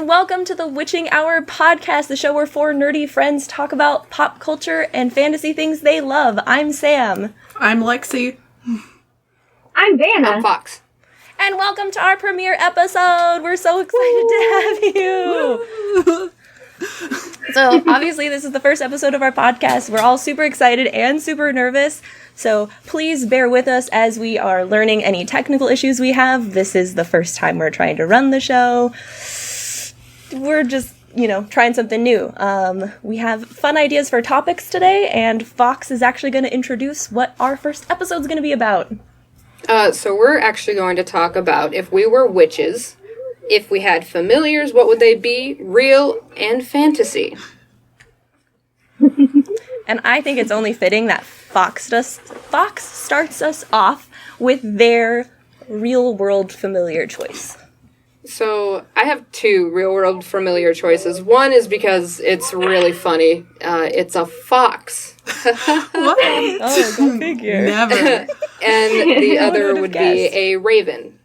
welcome to the Witching Hour podcast, the show where four nerdy friends talk about pop culture and fantasy things they love. I'm Sam. I'm Lexi. I'm Vanna. I'm Fox. And welcome to our premiere episode. We're so excited to have you. So, obviously, this is the first episode of our podcast. We're all super excited and super nervous. So, please bear with us as we are learning any technical issues we have. This is the first time we're trying to run the show. We're just, trying something new. We have fun ideas for topics today, and Fox is actually going to introduce what our first episode's going to be about. So we're actually going to talk about if we were witches, if we had familiars, what would they be, real and fantasy. And I think it's only fitting that Fox starts us off with their real-world familiar choice. So I have two real-world familiar choices. One is because it's really funny. It's a fox. What? Oh, go figure. Never. And the other would be a raven.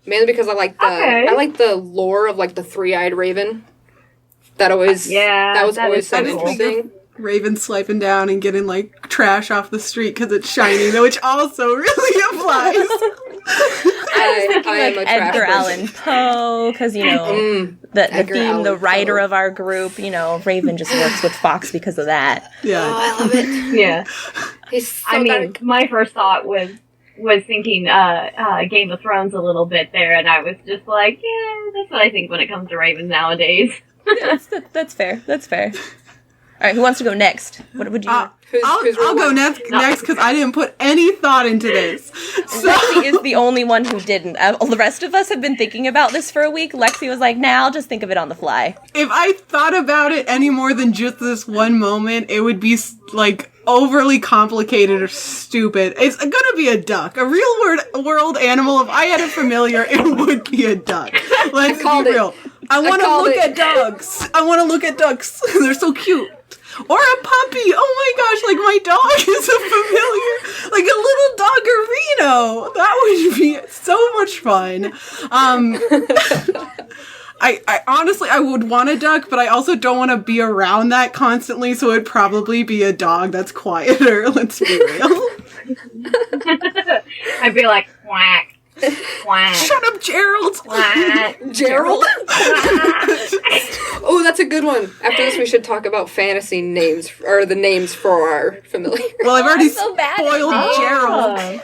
Mainly because I like the lore of like the three-eyed raven. That was always so interesting. Raven swiping down and getting like trash off the street because it's shiny, which also really applies. I was thinking like Edgar Allan Poe, because, the theme, the writer of our group, Raven just works with Fox because of that. Yeah. Oh, I love it. Yeah. He's so dark. My first thought was thinking Game of Thrones a little bit there, and I was just like, yeah, that's what I think when it comes to ravens nowadays. That's fair. That's fair. All right, who wants to go next? What would you... I'll go next because I didn't put any thought into this. Lexi is the only one who didn't. All the rest of us have been thinking about this for a week. Lexi was like, nah, I'll just think of it on the fly. If I thought about it any more than just this one moment, it would be like overly complicated or stupid. It's gonna be a duck. A real world animal. If I had a familiar, it would be a duck. Let's be real. I want to look at ducks. They're so cute. Or a puppy. Oh my gosh, like my dog is a familiar. Like a little doggerino. That would be so much fun. I honestly, I would want a duck, but I also don't want to be around that constantly, so it'd probably be a dog that's quieter. Let's be real. I'd be like, quack. Quack. Shut up, Gerald! Quack. Gerald? Oh, that's a good one. After this, we should talk about fantasy names, or the names for our familiar. Well, I've already so bad spoiled Gerald.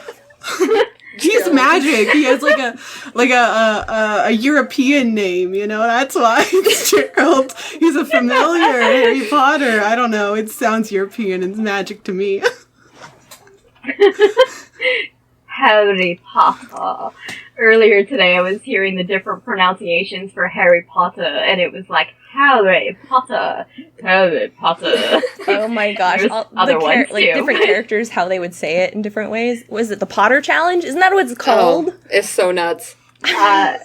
He's magic. He has like a European name, that's why it's Gerald. He's a familiar Harry Potter. I don't know, it sounds European and magic to me. Harry Potter. Earlier today, I was hearing the different pronunciations for Harry Potter, and it was like Harry Potter, Harry Potter. Oh my gosh! Different characters, how they would say it in different ways. Was it the Potter Challenge? Isn't that what it's called? Oh, it's so nuts. Yeah.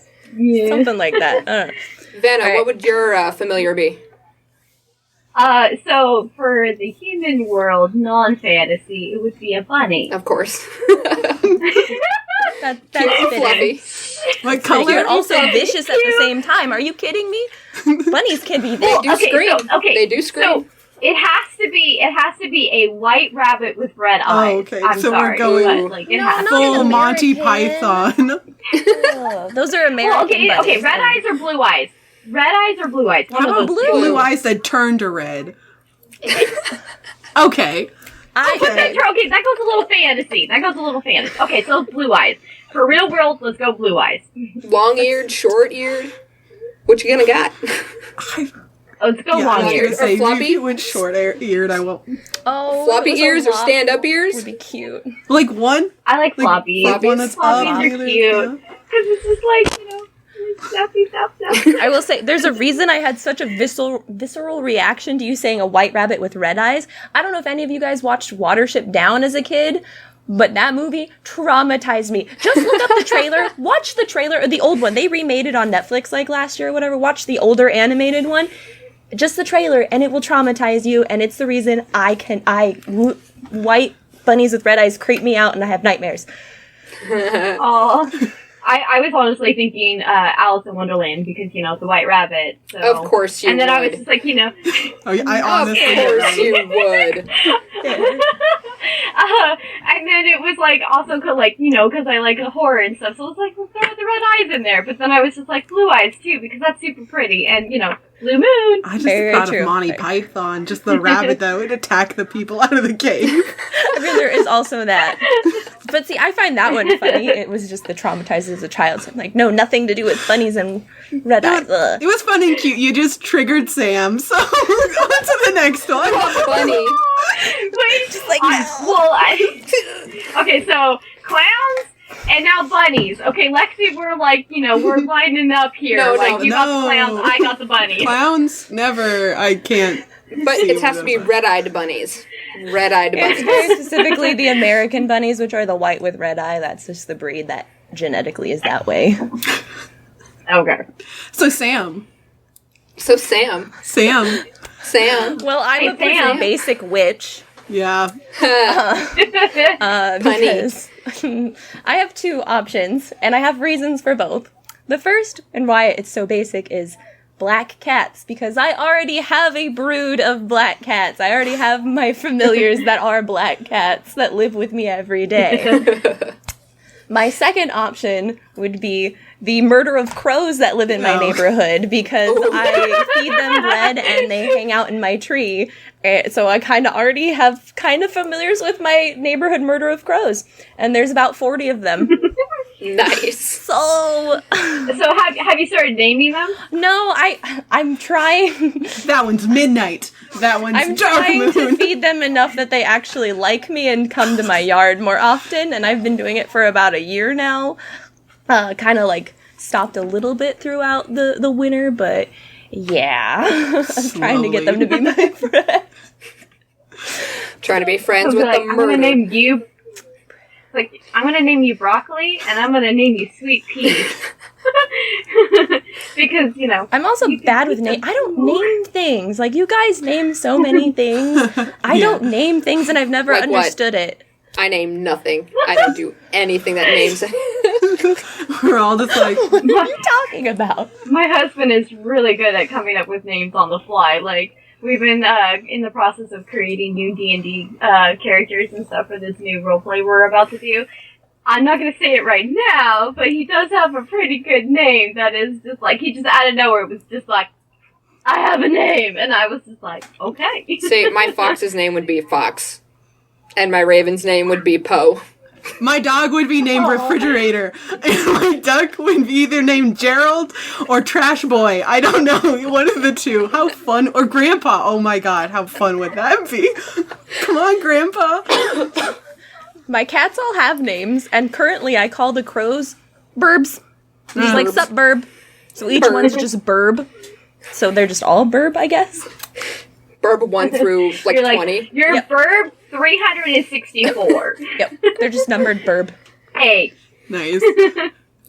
Something like that. Vanna, right. What would your familiar be? So for the human world, non-fantasy, it would be a bunny. Of course. That's fluffy. What color? You're also vicious at the same time. Are you kidding me? Bunnies can be They do scream. So, They do scream. So it has to be a white rabbit with red eyes. Oh, okay. I'm so sorry, we're going but, full Monty Python. Those are American bunnies. Okay, red eyes or blue eyes? Red eyes or blue eyes? How about blue eyes that turn to red? Okay. Okay, that goes a little fantasy. Okay, so blue eyes. For real world, let's go blue eyes. Long-eared, short-eared? What you gonna got? Let's go long-eared. Or floppy? If you went short-eared, I won't. Oh, floppy ears or stand-up ears? Would be cute. Like one? I like floppies. One that's floppies are cute. Because it's just like, snappy. I will say, there's a reason I had such a visceral reaction to you saying a white rabbit with red eyes. I don't know if any of you guys watched Watership Down as a kid, but that movie traumatized me. Just look up the trailer. Watch the trailer, or the old one. They remade it on Netflix like last year or whatever. Watch the older animated one. Just the trailer, and it will traumatize you, and it's the reason white bunnies with red eyes creep me out, and I have nightmares. Aww. I was honestly thinking Alice in Wonderland because, you know, the White Rabbit. So. Of course you would. And then I was just like, you know. I honestly Of course you would. And then it was like also like, you know, because I like horror and stuff. So I was like, well, throw the red eyes in there. But then I was just like, blue eyes too because that's super pretty. And, you know, blue moon. I just thought of Monty Python, just the rabbit that would attack the people out of the cave. I mean, there is also that. But see, I find that one funny. It was just the traumatized as a child. So I'm like, no, nothing to do with bunnies and red eyes. It was fun and cute. You just triggered Sam. So on to the next one. Funny. Wait, just like, okay, so clowns and now bunnies. Okay, Lexi, we're like, you know, we're lining up here. You got the clowns, I got the bunnies. Clowns, never. I can't. But it has to be red-eyed bunnies. Red-eyed bunnies. It's very specifically the American bunnies, which are the white with red eye. That's just the breed that genetically is that way. Okay. So Sam. Well, I'm a pretty basic witch. Yeah. Because I have two options, and I have reasons for both. The first, and why it's so basic, is black cats, because I already have a brood of black cats. I already have my familiars that are black cats that live with me every day. My second option would be the murder of crows that live in my neighborhood, because I feed them bread and they hang out in my tree. So I kind of already have kind of familiars with my neighborhood murder of crows. And there's about 40 of them. Nice. So have you started naming them? No, I'm trying. That one's midnight. That one's I'm dark trying moon. to feed them enough that they actually like me and come to my yard more often, and I've been doing it for about a year now. Kind of like stopped a little bit throughout the winter, but yeah. I'm trying to get them to be my friend. Trying to be friends with the murder. I'm gonna name you. I'm gonna name you Broccoli, and I'm gonna name you Sweet Pea. Because, you know. I'm also bad with names. I don't name things. Like, you guys name so many things. I don't name things, and I've never understood it. I name nothing. I don't do anything that names it. We're all just like, what are you talking about? My husband is really good at coming up with names on the fly. Like, we've been in the process of creating new D&D characters and stuff for this new roleplay we're about to do. I'm not going to say it right now, but he does have a pretty good name that is just like, he just out of nowhere was just like, I have a name! And I was just like, okay. See, my fox's name would be Fox. And my raven's name would be Poe. my dog would be named Refrigerator, and my duck would be either named Gerald or Trash Boy. I don't know, one of the two. How fun. Or Grandpa. Oh my god, how fun would that be? Come on, Grandpa. My cats all have names, and currently I call the crows Burbs. He's like, sup, Burb. So each one's just Burb. So they're just all Burb, I guess. Burb 1 through, like, 20. You're Burb 364. Yep, they're just numbered Burb. Hey. Nice.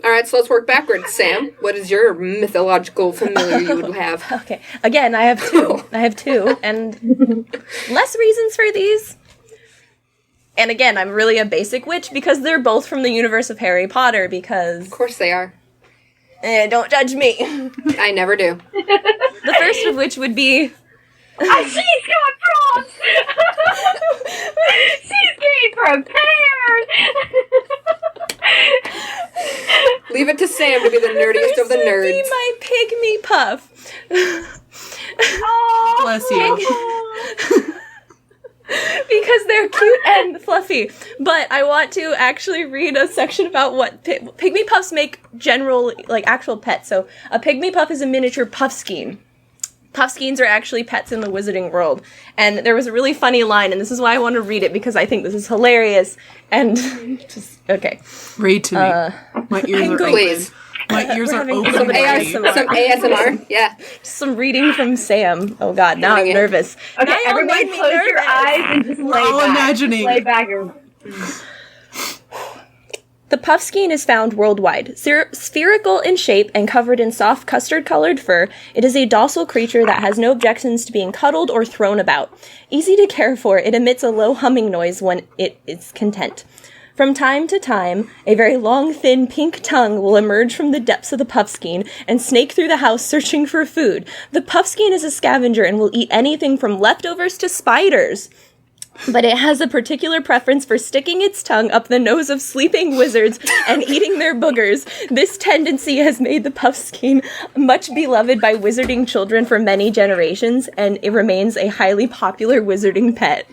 Alright, so let's work backwards. Sam, what is your mythological familiar you would have? Okay, again, I have two, and less reasons for these. And again, I'm really a basic witch because they're both from the universe of Harry Potter, because... Of course they are. Don't judge me. I never do. The first of which would be... She's got props! She's getting prepared! Leave it to Sam to be the nerdiest of the nerds. Be my pygmy puff. Oh, bless you. Because they're cute and fluffy. But I want to actually read a section about what pygmy puffs make general, like, actual pets. So a pygmy puff is a miniature puffskein. Puffskeins are actually pets in the wizarding world. And there was a really funny line, and this is why I want to read it, because I think this is hilarious. And just, okay. Read to me. My ears are please. open. My ears are open. Some ASMR, yeah. Some reading from Sam. Oh god, now I'm nervous. Okay, now everybody close your eyes and just lay back. Imagining. Lay back. The puffskein is found worldwide. Spherical in shape and covered in soft custard-colored fur, it is a docile creature that has no objections to being cuddled or thrown about. Easy to care for, it emits a low humming noise when it is content. From time to time, a very long, thin, pink tongue will emerge from the depths of the puffskein and snake through the house searching for food. The puffskein is a scavenger and will eat anything from leftovers to spiders. But it has a particular preference for sticking its tongue up the nose of sleeping wizards and eating their boogers. This tendency has made the puffskein much beloved by wizarding children for many generations, and it remains a highly popular wizarding pet.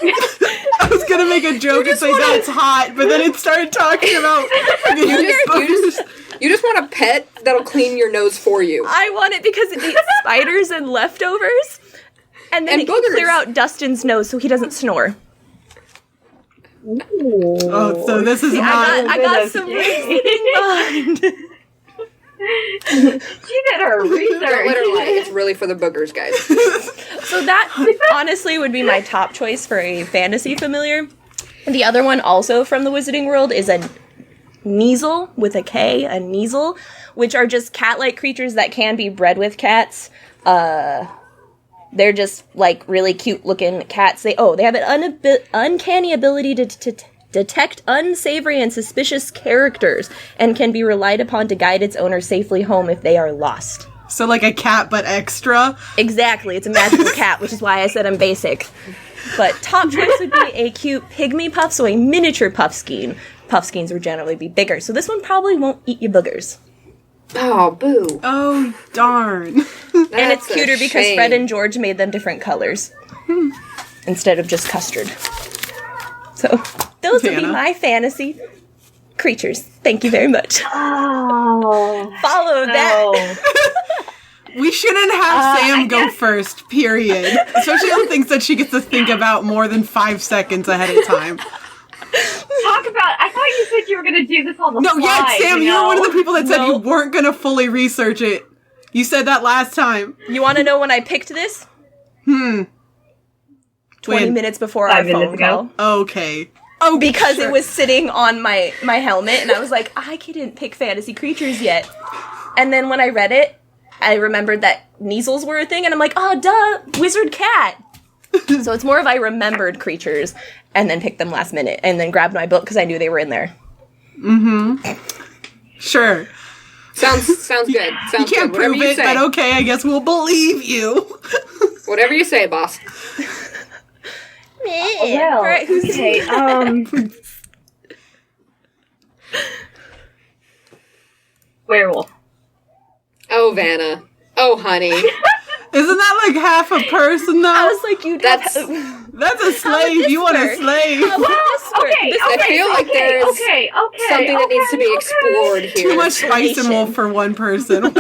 I was gonna make a joke and say that's hot, but then it started talking about you just want a pet that'll clean your nose for you. I want it because it eats spiders and leftovers. And then it can clear out Dustin's nose so he doesn't snore. Ooh. Oh, so this is I got some reasoning behind. She did her research. Don't let her lie. It's really for the boogers, guys. So that, honestly, would be my top choice for a fantasy familiar. The other one, also from the Wizarding World, is a Kneazle, with a K, a Kneazle, which are just cat-like creatures that can be bred with cats. They're just, like, really cute-looking cats. They have an uncanny ability to detect unsavory and suspicious characters, and can be relied upon to guide its owner safely home if they are lost. So like a cat, but extra? Exactly. It's a magical cat, which is why I said I'm basic. But top choice would be a cute pygmy puff, so a miniature puffskein. Puffskeins would generally be bigger, so this one probably won't eat your boogers. Oh, boo. Oh, darn. And it's cuter because Fred and George made them different colors. Instead of just custard. So, those would be my fantasy creatures. Thank you very much. Oh. Follow that. We shouldn't have Sam go first, period. Especially on things that she gets to think about more than 5 seconds ahead of time. I thought you said you were going to do this on the fly. No, yeah, Sam, you were one of the people that said you weren't going to fully research it. You said that last time. You want to know when I picked this? 20 minutes before our phone call. Okay. Oh, because it was sitting on my helmet, and I was like, I couldn't pick fantasy creatures yet. And then when I read it, I remembered that Kneazles were a thing, and I'm like, oh, duh, wizard cat. So it's more of I remembered creatures, and then picked them last minute, and then grabbed my book because I knew they were in there. Sure. Sounds good. You can't prove it, but okay, I guess we'll believe you. Whatever you say, boss. Well, all right, who's okay, werewolf. Oh, Vanna. Oh, honey. Isn't that like half a person, though? I was like, that's a slave. You want a slave. I feel like there's something that needs to be explored here. Too much spice and wolf for one person.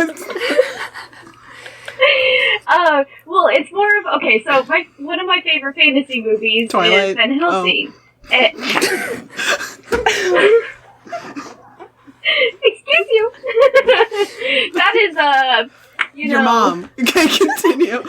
Well, it's more of so one of my favorite fantasy movies Twilight. is Van Helsing. Excuse you. That is your mom. Okay, continue.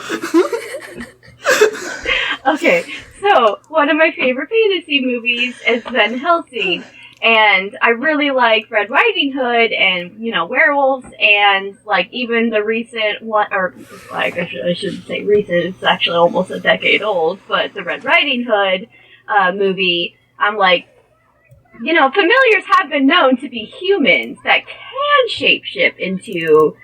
Okay, so one of my favorite fantasy movies is Van Helsing. And I really like Red Riding Hood and, werewolves and, even the recent one, or, I shouldn't say recent, it's actually almost a decade old, but the Red Riding Hood movie, I'm like, familiars have been known to be humans that can shapeshift into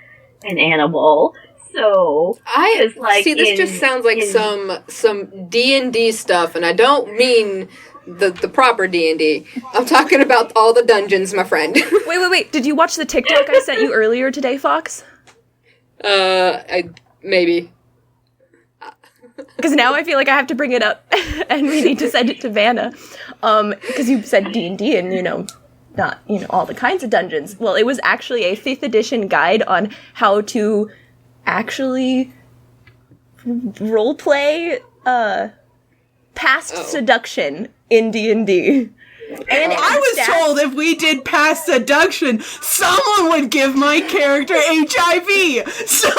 an animal. So, this just sounds like some D&D stuff, and I don't mean the proper D&D. I'm talking about all the dungeons, my friend. Wait. Did you watch the TikTok I sent you earlier today, Fox? Maybe. Because now I feel like I have to bring it up, and we need to send it to Vanna. Because you said D&D and, not, all the kinds of dungeons. Well, it was actually a 5th edition guide on how to actually roleplay, past seduction in D&D. And I was told if we did past seduction, someone would give my character HIV. So...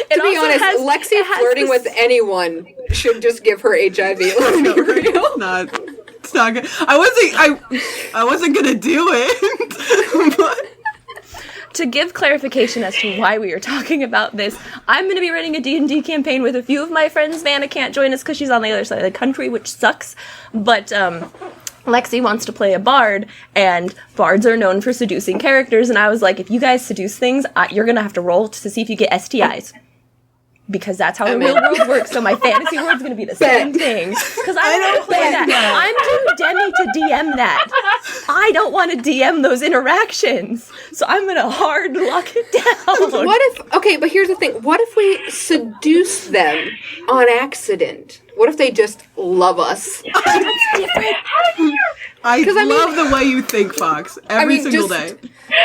To be honest, Lexi flirting with anyone should just give her HIV. It's not good. I wasn't gonna do it. But... to give clarification as to why we are talking about this, I'm going to be running a D&D campaign with a few of my friends. Vanna can't join us because she's on the other side of the country, which sucks. But Lexi wants to play a bard, and bards are known for seducing characters. And I was like, if you guys seduce things, you're going to have to roll to see if you get STIs. Because that's how the real world works. So my fantasy world's going to be the same thing. Because I don't want to play that. I'm too Demi to DM that. I don't want to DM those interactions. So I'm going to hard lock it down. What if... Okay, but here's the thing. What if we seduce them on accident? What if they just love us? That's different. I love the way you think, Fox. Every single day.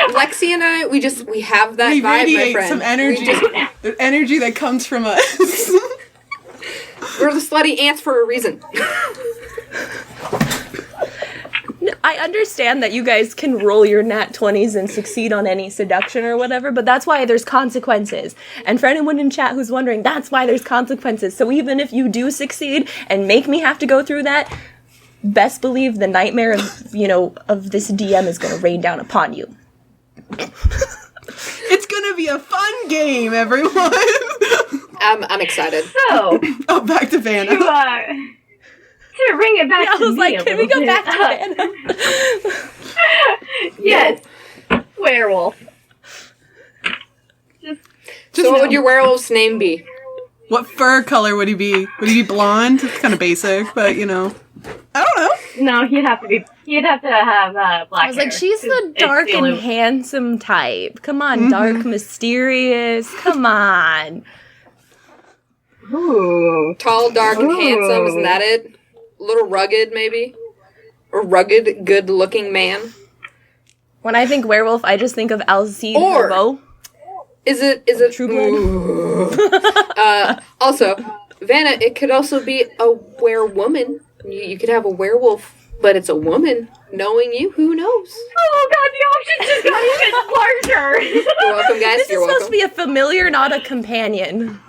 Lexi and I, we have that vibe, my friend. Some energy. The energy that comes from us. We're the slutty ants for a reason. I understand that you guys can roll your nat 20s and succeed on any seduction or whatever, but that's why there's consequences. And for anyone in chat who's wondering, that's why there's consequences. So even if you do succeed and make me have to go through that, best believe the nightmare of, of this DM is going to rain down upon you. It's going to be a fun game, everyone. I'm excited. So, back to Vanna. To bring it back to I was me like, can we go back to Vanna? Yes. Werewolf. So what would your werewolf's name be? What fur color would he be? Would he be blonde? It's kind of basic, but I don't know. No, he'd have to have black I was like, she's the dark and handsome type. Come on, dark, mysterious. Come on. Ooh. Tall, dark, and handsome. Isn't that it? A little rugged, maybe? A rugged, good-looking man? When I think werewolf, I just think of Alcide Herbeau. Is it True Blood? Also, Vanna, it could also be a werewoman. You could have a werewolf, but it's a woman. Knowing you, who knows? Oh god, the options just got even larger. You're welcome, guys. This is supposed to be a familiar, not a companion.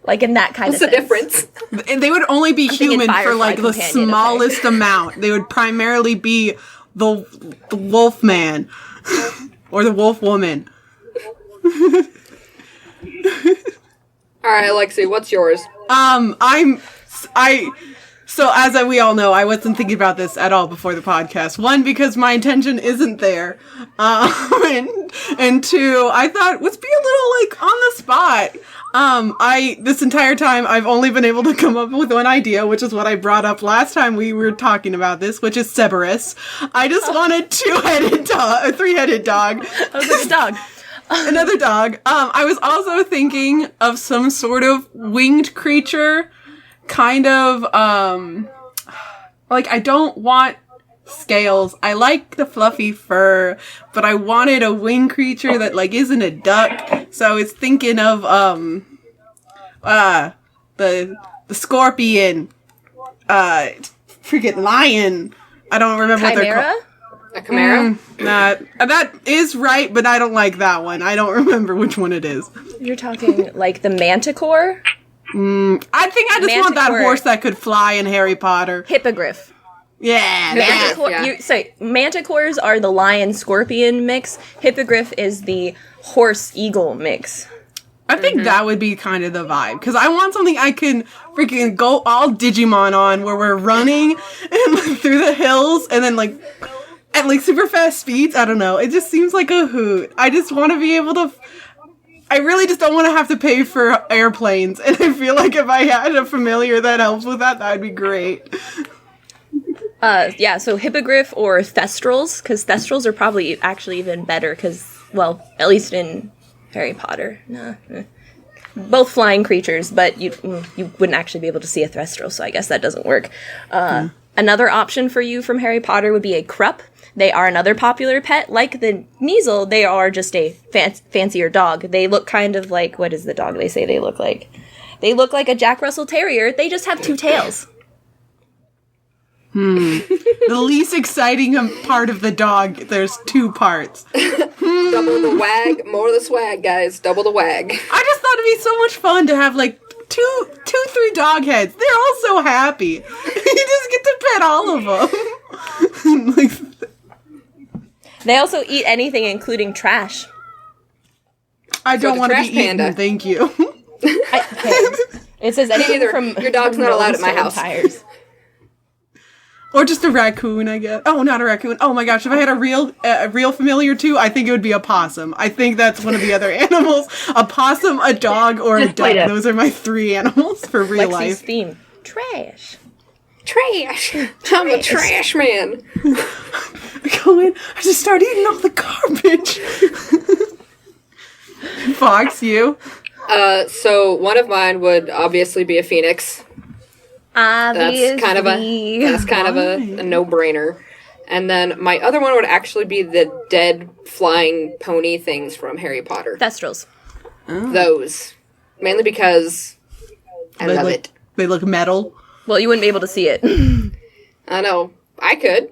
Like in that kind of sense. What's the difference? And they would only be human for the smallest amount. They would primarily be the wolf man or the wolf woman. Alright, Alexi, what's yours? So as we all know, I wasn't thinking about this at all before the podcast. One, because my intention isn't there. And two, I thought, let's be a little on the spot. This entire time, I've only been able to come up with one idea, which is what I brought up last time we were talking about this, which is Cerberus. I just wanted a three-headed dog. I was like, a dog. Another dog. I was also thinking of some sort of winged creature, kind of, I don't want scales. I like the fluffy fur, but I wanted a winged creature that, isn't a duck. So I was thinking of, the scorpion, freaking lion. I don't remember what they're called. A chimera? That is right, but I don't like that one. I don't remember which one it is. You're talking like the manticore? I think I just want that horse that could fly in Harry Potter. Hippogriff. Yeah. Manticores are the lion-scorpion mix. Hippogriff is the horse-eagle mix. I think that would be kind of the vibe. Because I want something I can freaking go all Digimon on, where we're running and through the hills and then at super fast speeds. I don't know. It just seems like a hoot. I just want to be able to... I really just don't want to have to pay for airplanes. And I feel like if I had a familiar that helps with that would be great. So Hippogriff or Thestrals, because Thestrals are probably actually even better, because, at least in Harry Potter. Both flying creatures, but you wouldn't actually be able to see a Thestral, so I guess that doesn't work. Another option for you from Harry Potter would be a Krupp. They are another popular pet. Like the Kneasel, they are just a fancier dog. They look kind of like, what is the dog they say they look like? They look like a Jack Russell Terrier. They just have two tails. The least exciting part of the dog, there's two parts. Double the wag, more the swag, guys. Double the wag. I just thought it'd be so much fun to have three dog heads. They're all so happy. You just get to pet all of them. They also eat anything, including trash. I don't want to be eaten, thank you. It says anything from your dog's not allowed at my house. Tires. Or just a raccoon, I guess. Oh, not a raccoon. Oh my gosh, if I had a real familiar too, I think it would be a possum. I think that's one of the other animals. A possum, a dog, or a duck. Those are my 3 animals for real life. Theme. Trash. I'm a trash man. I go in, I just start eating all the garbage. Fox, you? So one of mine would obviously be a phoenix. That's kind of a no-brainer. And then my other one would actually be the dead flying pony things from Harry Potter. Thestrals. Oh. Those. Mainly because I love it. They look metal. Well, you wouldn't be able to see it. I know. I could.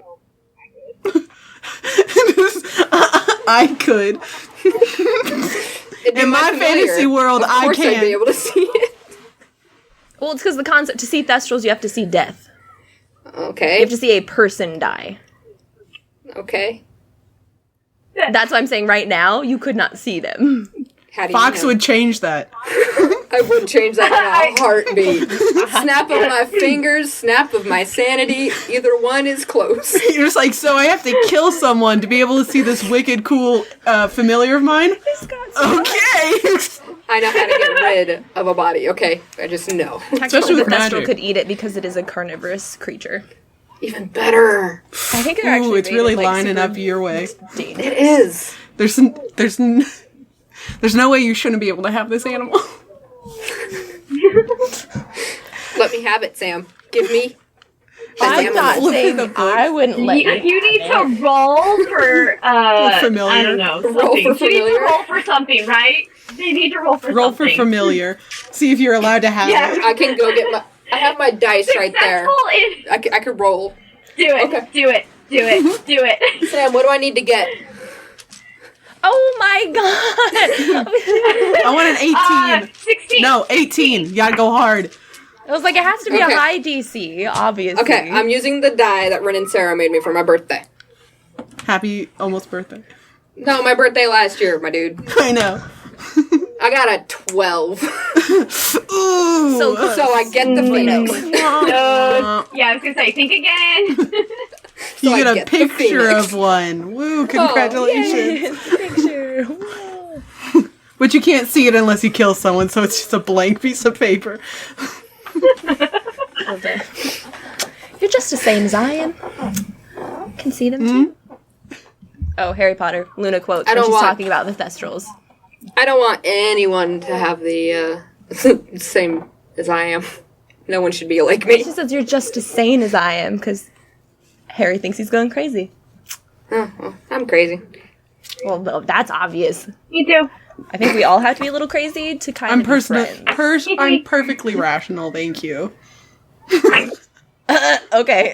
I could. In my fantasy world, I can. Of course I'd be able to see it. Well, it's because the concept, to see Thestrals, you have to see death. Okay. You have to see a person die. Okay. That's what I'm saying right now. You could not see them. How do Fox you know? would change that. I would change that in a heartbeat. Snap of my fingers, snap of my sanity. Either one is close. You're just like, so I have to kill someone to be able to see this wicked cool familiar of mine? Okay. I know how to get rid of a body. Okay, I just know. Especially the Thestral could eat it because it is a carnivorous creature. Even better. I think it actually it's really lining up your way. It is. There's no way you shouldn't be able to have this animal. Let me have it, Sam. Give me. I'm not saying I wouldn't let you. You need to roll for familiar. I don't know. Roll for familiar. You need to roll for something, right? They need to roll for something. Roll for familiar. See if you're allowed to have it. I can go get my. I have my dice right there. I could roll. Do it. Okay. Do it. Do it. Do it. Sam, what do I need to get? Oh my god! I want an 18. 16. No, 18. You gotta go hard. It was like, it has to be a high DC, obviously. Okay, I'm using the die that Ren and Sarah made me for my birthday. Happy almost birthday. No, my birthday last year, my dude. I know. I got a 12. Ooh. So I get the phoenix. Yeah, I was gonna say, think again. You get a picture of one. Woo, congratulations. Oh, picture. But you can't see it unless you kill someone, so it's just a blank piece of paper. Okay. You're just the same as I am. Can see them too. Oh, Harry Potter. Luna quotes when she's talking about the Thestrals. I don't want anyone to have the same as I am. No one should be like me. She says you're just as sane as I am, because Harry thinks he's going crazy. Oh, well, I'm crazy. Well, that's obvious. Me too. I think we all have to be a little crazy to kind of be friends. I'm perfectly rational, thank you. Okay.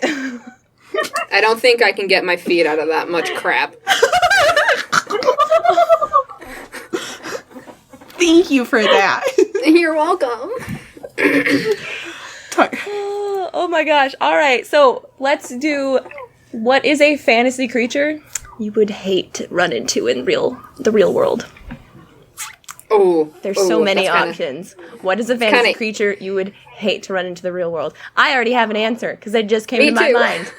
I don't think I can get my feet out of that much crap. Thank you for that. You're welcome. Oh my gosh. All right. So let's do, what is a fantasy creature you would hate to run into in the real world? Oh, there's so many options. What is a fantasy creature you would hate to run into the real world? I already have an answer because it just came to my mind.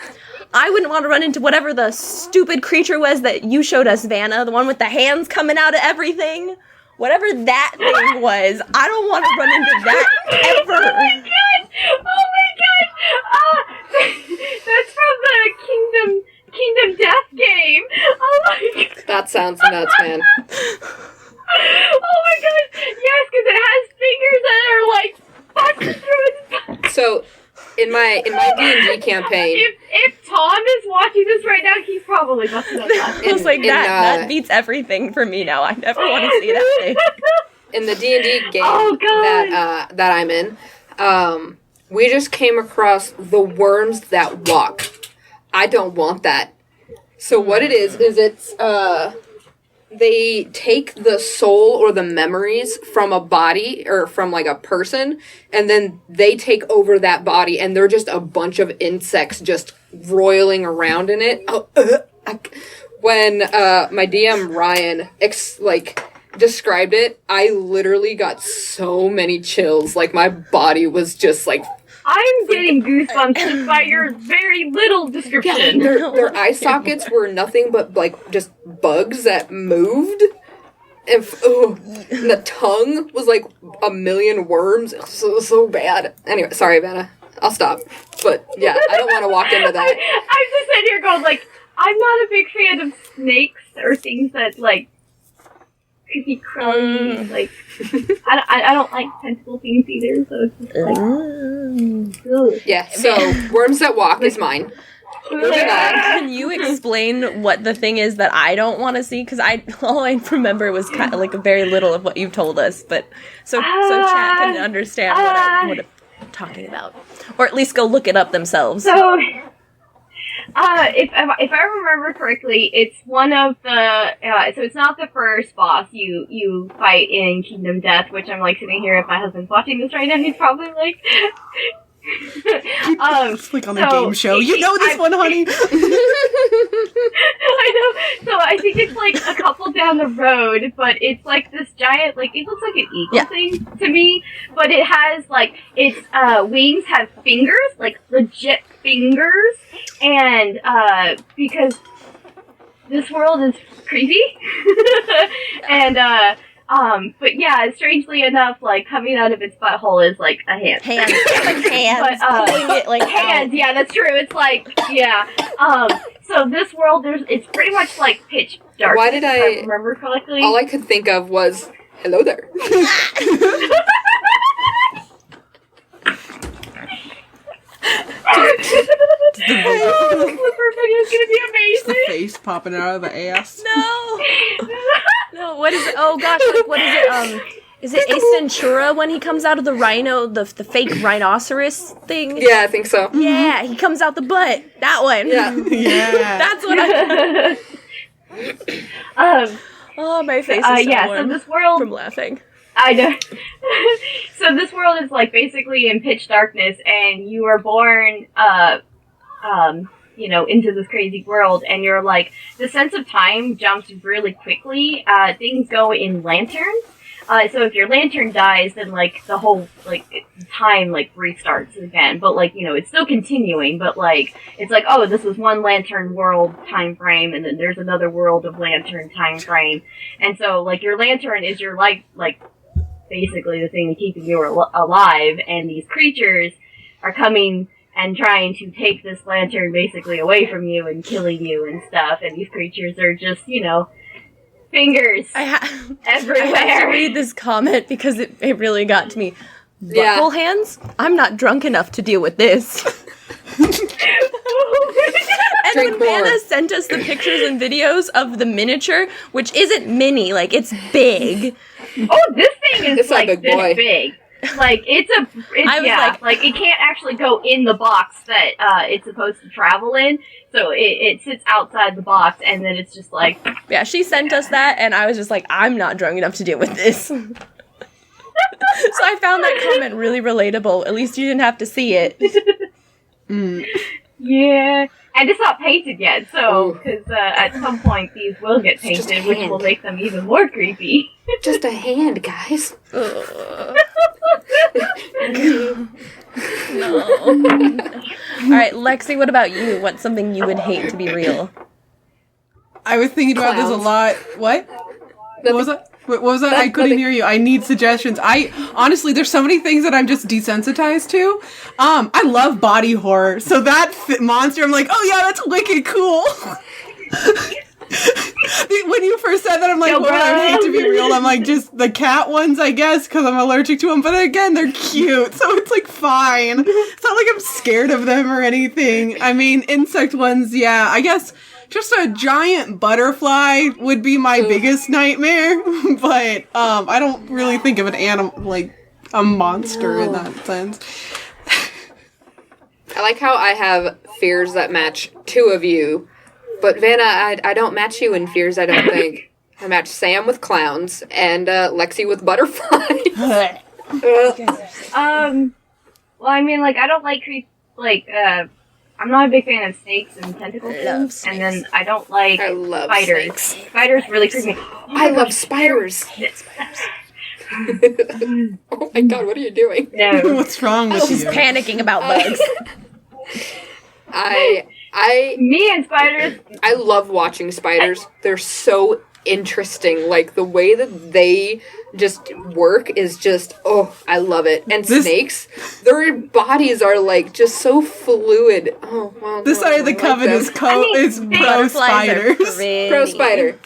I wouldn't want to run into whatever the stupid creature was that you showed us, Vanna, the one with the hands coming out of everything. Whatever that thing was, I don't want to run into that ever. Oh my god! Oh my god! That's from the Kingdom Death game. Oh my god! That sounds nuts, man. Oh my god! Yes, because it has fingers that are like passing through its back. So, in my D&D campaign, if Tom is watching this right now, he's probably busting up laughing. It was like that beats everything for me now. I never want to see that thing. In the D&D game that I'm in, we just came across the worms that walk. I don't want that. So what it is it's they take the soul or the memories from a body or from like a person, and then they take over that body, and they're just a bunch of insects just roiling around in it. When my DM Ryan described it, I literally got so many chills. Like, my body was just like... I'm getting goosebumps just by your very little description. Yeah, their eye sockets were nothing but, like, just bugs that moved. And, and the tongue was like a million worms. It was so bad. Anyway, sorry, Vanna. I'll stop. But, yeah, I don't want to walk into that. I'm just sitting here going, like, I'm not a big fan of snakes or things that, like, could be crawly, like, I don't like tentacle things either, so it's just like, yeah, so worms that walk is mine. Can you explain what the thing is that I don't want to see? Because all I remember was kind of like very little of what you've told us, but so chat can understand what I'm talking about, or at least go look it up themselves. So, if I remember correctly, it's one of the, so it's not the first boss you fight in Kingdom Death, which I'm like sitting here, if my husband's watching this right now, he's probably like... It's like on a game show. You know this one, honey. I know. So I think it's like a couple down the road, but it's like this giant, like it looks like an eagle thing to me, but it has like its wings have fingers, like legit fingers, and because this world is crazy, and but yeah, strangely enough, like, coming out of its butthole is, like, a hand. Hands. Like hands. But, it, like, hands, yeah, that's true. It's like, yeah. So this world, it's pretty much, like, pitch dark. Why did if I remember correctly? All I could think of was, hello there. Flipper video's gonna be amazing. The face popping out of the ass. No, what is it? Oh gosh, like, what is it? Is it Ace Ventura when he comes out of the rhino, the fake rhinoceros thing? Yeah, I think so. Yeah, he comes out the butt. That one. Yeah. Yeah. That's what I... Oh, my face is so warm so this world... from laughing. I know. So this world is, like, basically in pitch darkness, and you are born, you know, into this crazy world, and you're, like, the sense of time jumps really quickly. Things go in lanterns. So if your lantern dies, then, like, the whole, like, time, like, restarts again. But, like, you know, it's still continuing, but, like, it's like, oh, this was one lantern world time frame, and then there's another world of lantern time frame. And so, like, your lantern is your, like, basically the thing keeping you alive, and these creatures are coming and trying to take this lantern basically away from you and killing you and stuff, and these creatures are just, you know, fingers everywhere. I have to read this comment because it really got to me. Yeah. Butthole hands? I'm not drunk enough to deal with this. And Drink when more. Vanna sent us the pictures and videos of the miniature, which isn't mini, like, it's big. Oh, this thing is It's a like big this boy. big. Like, it can't actually go in the box that it's supposed to travel in, so it sits outside the box, and then it's just like... Yeah, she sent us that, and I was just like, I'm not drunk enough to deal with this. So I found that comment really relatable. At least you didn't have to see it. Yeah, and it's not painted yet, so, because at some point these will get painted, which will make them even more creepy. Just a hand, guys. No. Alright, Lexi, what about you? What's something you would hate to be real? I was thinking about this a lot. What? What was that? What was that? I couldn't hear you. I need suggestions. Honestly, there's so many things that I'm just desensitized to. I love body horror. So that monster, I'm like, oh yeah, that's wicked cool. When you first said that, I'm like, what I would hate to be real. I'm like, just the cat ones, I guess, because I'm allergic to them. But again, they're cute, so it's like fine. It's not like I'm scared of them or anything. I mean, insect ones, yeah, I guess. Just a giant butterfly would be my biggest nightmare, but I don't really think of an animal, like a monster in that sense. I like how I have fears that match two of you, but Vanna, I don't match you in fears, I don't think. I match Sam with clowns and Lexi with butterflies. Well, I mean, like, I don't like I'm not a big fan of snakes and tentacle things, and then I don't like spiders. Snakes. Spiders really creep me. I love spiders. Oh my god, what are you doing? No. What's wrong with you? She's panicking about bugs. Me and spiders. I love watching spiders. They're so interesting. Like, the way that they just work is just, I love it. And snakes, their bodies are, like, just so fluid. Oh, wow. This side of the coven is pro spiders. Pro spider.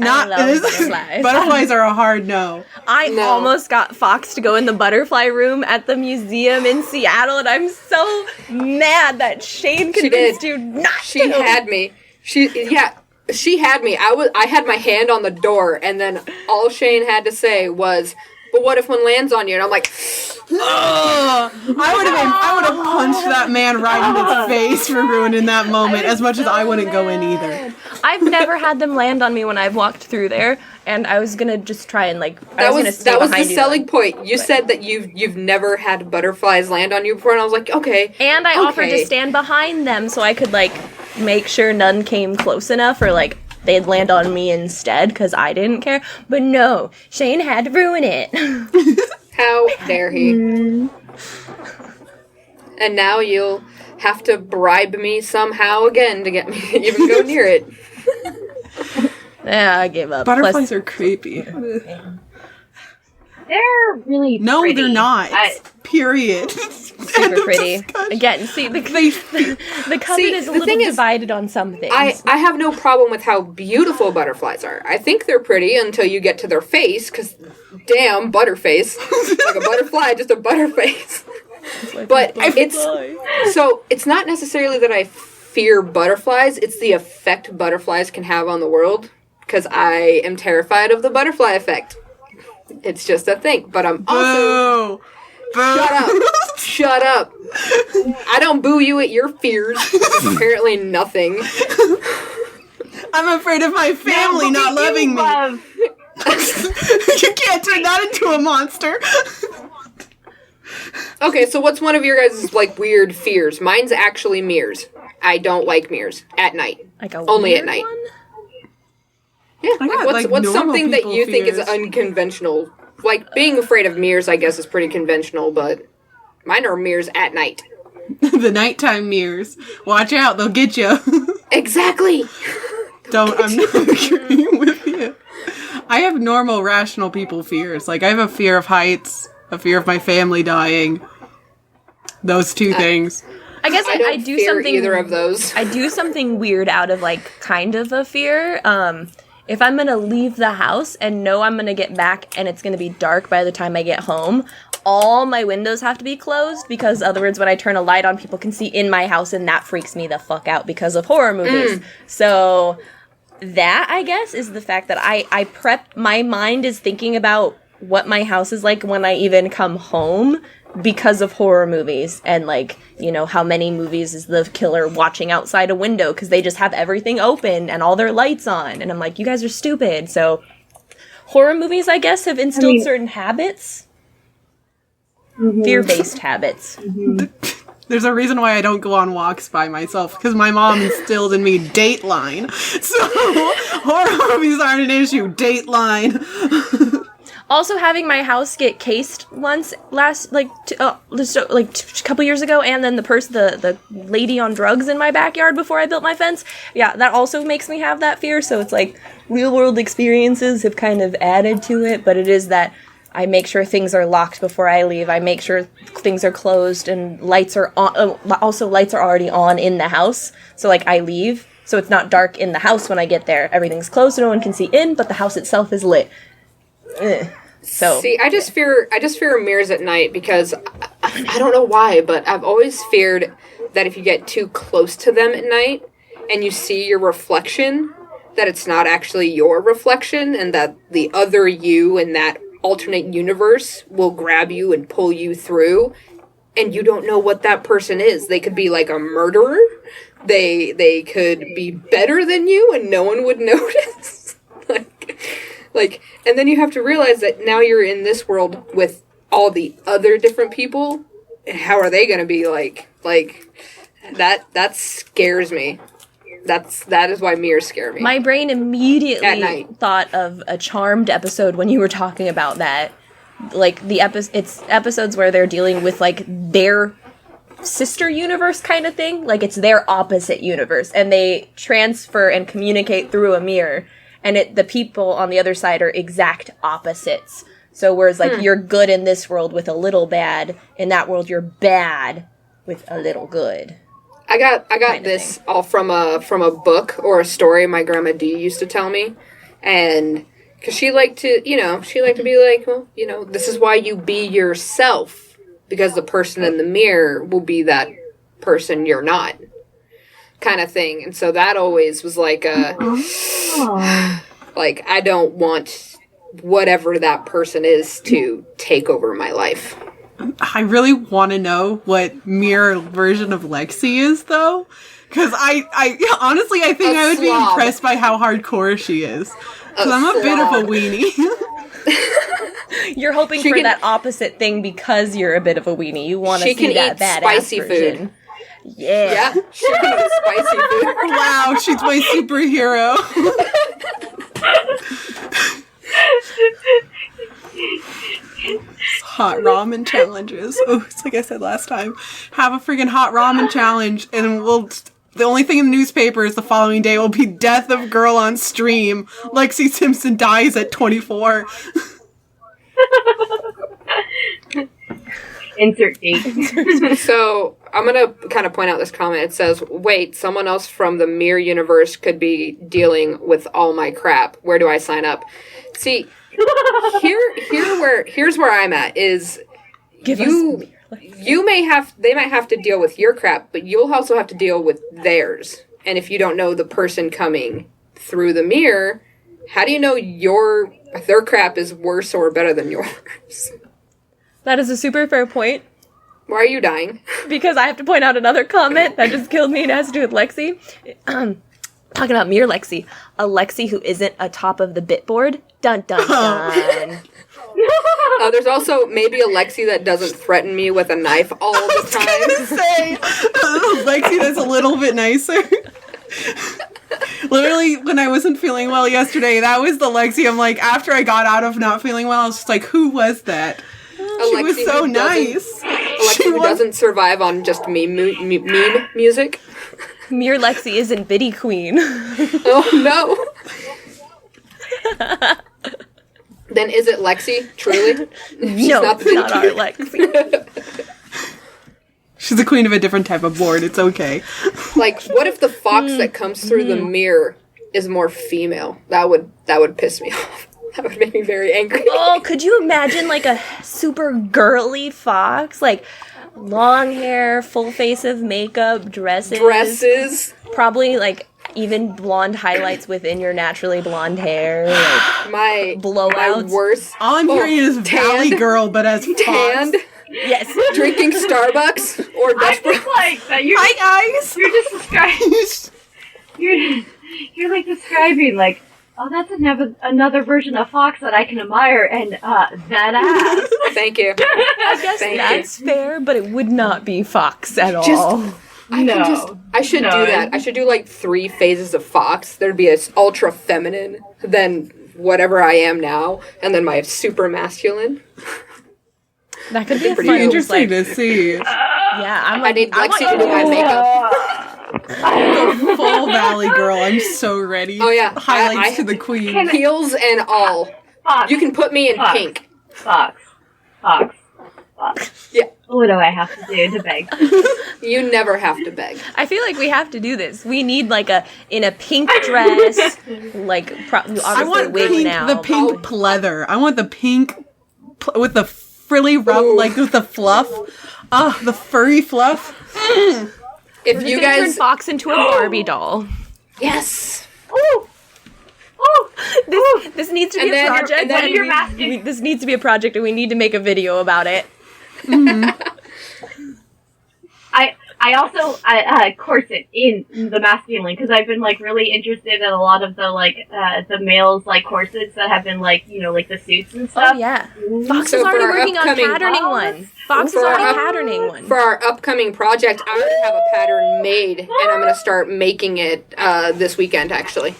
Butterflies are a hard no. I almost got Fox to go in the butterfly room at the museum in Seattle, and I'm so mad that Shane convinced you not to. She had me. She had me. I had my hand on the door, and then all Shane had to say was, "But what if one lands on you?" And I'm like, I would have punched that man right in his face for ruining that moment, as much as I wouldn't go in either. I've never had them land on me when I've walked through there, and I was gonna just try and that was the selling point. You said that you've never had butterflies land on you before, and I was like, okay. And I offered to stand behind them so I could make sure none came close enough, or they'd land on me instead, because I didn't care. But no, Shane had to ruin it. How dare he? And now you'll have to bribe me somehow again to get me to even go near it. Yeah, I gave up. Butterflies are creepy. They're really pretty. They're not. Period. Super pretty. Again, see, the coven is a little divided on some things. I have no problem with how beautiful butterflies are. I think they're pretty until you get to their face, because damn, butterface. Like a butterfly, just a butterface. But it's not necessarily that I fear butterflies, it's the effect butterflies can have on the world, because I am terrified of the butterfly effect. It's just a thing, but I'm also... Shut up. I don't boo you at your fears. Apparently nothing. I'm afraid of my family not loving me. You can't turn that into a monster. Okay, so what's one of your guys' weird fears? Mine's actually mirrors. I don't like mirrors at night. Only at night. One? Yeah, what's something that you think is unconventional? Being afraid of mirrors, I guess, is pretty conventional, but mine are mirrors at night. The nighttime mirrors. Watch out, they'll get you. Exactly. I'm not agreeing with you. I have normal, rational people fears. I have a fear of heights, a fear of my family dying. Those two things. I guess I do fear something. Either of those. I do something weird out of kind of a fear. If I'm gonna leave the house and know I'm gonna get back and it's gonna be dark by the time I get home, all my windows have to be closed, because otherwise when I turn a light on, people can see in my house, and that freaks me the fuck out because of horror movies. So that, I guess, is the fact that I prep, my mind is thinking about what my house is like when I even come home, because of horror movies, and how many movies is the killer watching outside a window because they just have everything open and all their lights on, and I'm like, you guys are stupid. So horror movies, I guess, have instilled certain habits, fear-based habits. There's a reason why I don't go on walks by myself, because my mom instilled in me Dateline. So horror movies aren't an issue. Dateline. Also, having my house get cased once a couple years ago, and then the lady on drugs in my backyard before I built my fence, that also makes me have that fear. So it's real world experiences have kind of added to it, but it is that I make sure things are locked before I leave. I make sure things are closed and lights are on. Also, lights are already on in the house, so I leave, so it's not dark in the house when I get there. Everything's closed, so no one can see in, but the house itself is lit. So see, I just fear mirrors at night, because I don't know why, but I've always feared that if you get too close to them at night and you see your reflection, that it's not actually your reflection, and that the other you in that alternate universe will grab you and pull you through, and you don't know what that person is. They could be a murderer. They could be better than you and no one would notice. And then you have to realize that now you're in this world with all the other different people. How are they going to be That scares me. That is why mirrors scare me. My brain At immediately night. thought of a Charmed episode when you were talking about that. Like, it's episodes where they're dealing with, like, their sister universe kind of thing. Like, it's their opposite universe. And they transfer and communicate through a mirror. And the people on the other side are exact opposites. So whereas, like, you're good in this world with a little bad, in that world you're bad with a little good. I got this all from a book or a story my grandma Dee used to tell me, and because she liked to be like, well, this is why you be yourself, because the person in the mirror will be that person you're not, kind of thing. And so that always was like like, I don't want whatever that person is to take over my life. I really want to know what mirror version of Lexi is, though. Because I honestly, I think I would be impressed by how hardcore she is. Because I'm a bit of a weenie. You're hoping for that opposite thing because you're a bit of a weenie. You want to see that badass spicy version. Food. Yeah. She can eat spicy food. Wow, she's my superhero. Hot ramen challenges. Oh, it's like I said last time. Have a freaking hot ramen challenge, and the only thing in the newspaper is the following day will be death of girl on stream. Lexi Simpson dies at 24. Insert date. So I'm gonna kind of point out this comment. It says, "Wait, someone else from the mirror universe could be dealing with all my crap. Where do I sign up?" See, here's where I'm at is they might have to deal with your crap, but you'll also have to deal with theirs. And if you don't know the person coming through the mirror, how do you know their crap is worse or better than yours? That is a super fair point. Why are you dying? Because I have to point out another comment that just killed me and has to do with Lexi. Talking about Mirror Lexi. A Lexi who isn't atop of the bitboard. Dun dun dun. There's also maybe a Lexi that doesn't threaten me with a knife all the time. I was gonna say, Lexi that's a little bit nicer. Literally, when I wasn't feeling well yesterday, that was the Lexi. I'm like, after I got out of not feeling well, I was just like, who was that? She was so nice. Lexi who doesn't survive on just meme music. Mirror Lexi isn't Biddy Queen. Oh, no. Then is it Lexi, truly? No, not our Lexi. She's the queen of a different type of board. It's okay. Like, what if the fox that comes through the mirror is more female? That would piss me off. That would make me very angry. Oh, could you imagine, like, a super girly fox? Like, long hair, full face of makeup, dresses. Probably, like, even blonde highlights within your naturally blonde hair. Like, my blowouts. My worst. All I'm hearing is Valley Girl, but as tanned. fox. Yes. Drinking Starbucks or I just like that. Hi, guys. You're just describing. You're like describing like, oh, that's another version of Fox that I can admire, and that ass. Thank you. I guess that's fair, but it would not be Fox at all. I should do that. I should do like 3 phases of Fox. There'd be a ultra feminine, then whatever I am now, and then my super masculine. That could be pretty interesting to see. Yeah, I need Lexi to do my makeup. The full Valley Girl. I'm so ready. Oh yeah, highlights to the queen. Heels and all. Fox. You can put me in pink. Fox. Yeah. What do I have to do to beg? You never have to beg. I feel like we have to do this. We need like in a pink dress, like obviously I want wig pink, now. the pink pleather. I want the pink with the frilly ruff, like with the fluff. The furry fluff. If you guys turn Fox into a Barbie doll. Yes. This needs to be a project. This needs to be a project, and we need to make a video about it. Mm-hmm. I also corset in the masculine because I've been like really interested in a lot of the the males like corsets that have been like like the suits and stuff. Oh yeah, Fox is already working on patterning one. Fox is already patterning one for our upcoming project. I already have a pattern made, and I'm gonna start making it this weekend actually.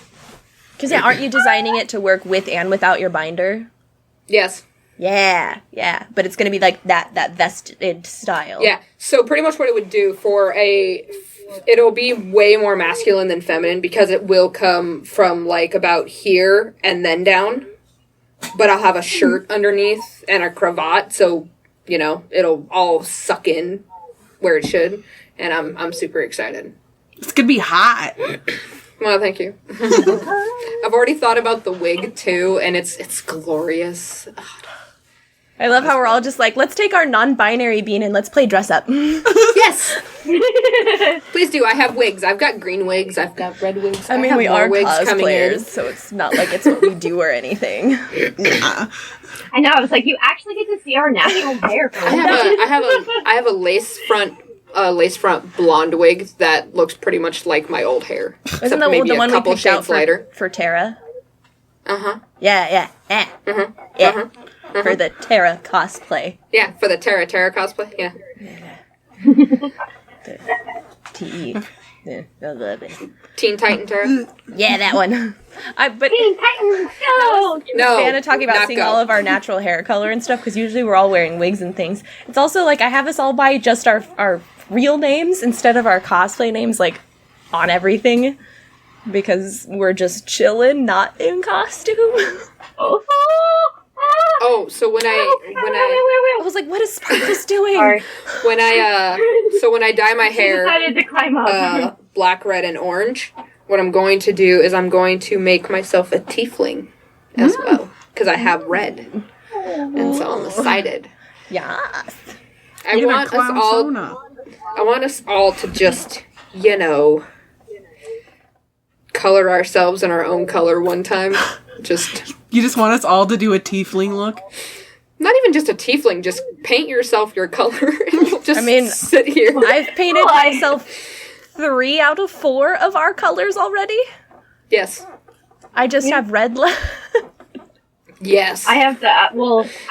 Because aren't you designing it to work with and without your binder? Yes. Yeah, but it's gonna be like that vested style. Yeah, so pretty much what it would do it'll be way more masculine than feminine because it will come from like about here and then down. But I'll have a shirt underneath and a cravat, so it'll all suck in where it should, and I'm super excited. It's gonna be hot. Well, thank you. I've already thought about the wig too, and it's glorious. I love how we're all just like, let's take our non-binary bean and let's play dress up. Yes! Please do. I have wigs. I've got green wigs. I've got red wigs. I mean, we are cosplayers, so it's not like it's what we do or anything. Yeah. I know. I was like, you actually get to see our natural hair. I have a lace front blonde wig that looks pretty much like my old hair. Isn't that the one we picked out for Tara? Uh-huh. Yeah. Uh-huh. Yeah. Uh-huh. For the Tara cosplay. Yeah, for the Tara cosplay, yeah. Teen Titan Tara? Yeah, that one. Teen Titan, no! Vanna talking about seeing all of our natural hair color and stuff, because usually we're all wearing wigs and things. It's also like I have us all buy just our real names instead of our cosplay names, like, on everything. Because we're just chilling, not in costume. Oh, so when I was like, what is Sparkles doing? Sorry. When I dye my hair decided to climb up. black, red, and orange, what I'm going to do is I'm going to make myself a tiefling as well because I have red, and so I'm excited. Yes. I want us all to just color ourselves in our own color one time. You just want us all to do a tiefling look? Not even just a tiefling, just paint yourself your color and you'll just sit here. I've painted myself 3 out of 4 of our colors already. Yes. I just have red left. Yes. I have to,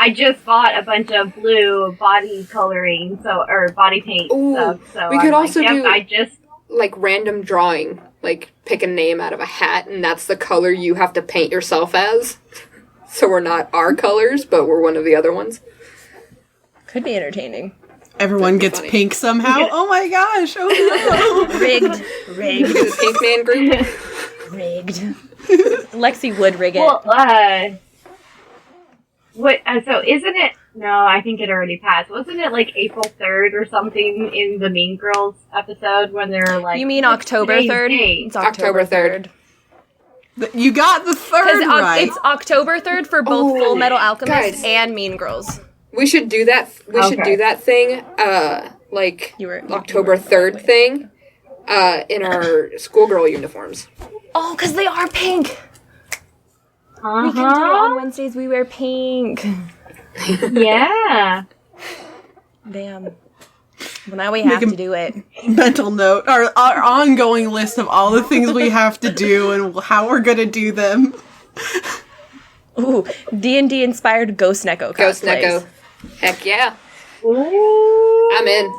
I just bought a bunch of blue body coloring, or body paint stuff, so we could also do like random drawing. Like, pick a name out of a hat, and that's the color you have to paint yourself as. So we're not our colors, but we're one of the other ones. Could be entertaining. Everyone gets pink somehow? Oh my gosh, oh no! Rigged. The Pink Man group? Rigged. Lexi would rig it. Well, so isn't it... No, I think it already passed. Wasn't it like April 3rd or something in the Mean Girls episode when they're like... You mean October 3rd? It's October 3rd. You got the 3rd right. It's October 3rd for both Full Metal Alchemist and Mean Girls. We should do that. We should do that thing, October 3rd thing, in our schoolgirl uniforms. Oh, because they are pink. We can do it on Wednesdays. We wear pink. Yeah. Damn. Well, now we have to do it. Mental note. Our ongoing list of all the things we have to do and how we're going to do them. Ooh, D&D inspired Ghost Neko cosplays. Ghost Neko. Heck yeah. Ooh. I'm in.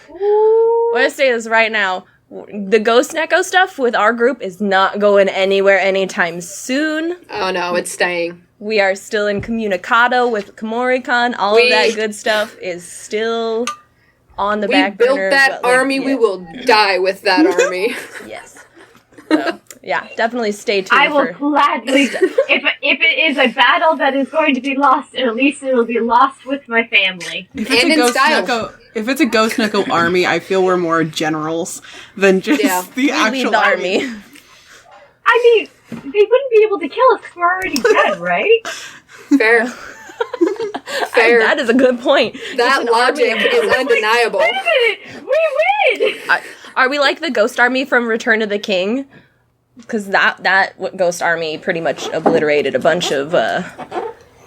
I'm going to say this right now. The Ghost Neko stuff with our group is not going anywhere anytime soon. Oh no, it's staying. We are still in communicado with Komori-con. All of that good stuff is still on the back burner. We built that army. Yeah. We will die with that army. Yes. So, yeah, definitely stay tuned. I will gladly. If it is a battle that is going to be lost, at least it will be lost with my family. If it's a Ghost Neko army, I feel we're more generals than just the actual army. I mean, they wouldn't be able to kill us because we're already dead, right? Fair. Fair. That is a good point. That logic is undeniable. Wait a minute! We win! Are we like the Ghost Army from Return of the King? Because that Ghost Army pretty much obliterated a bunch of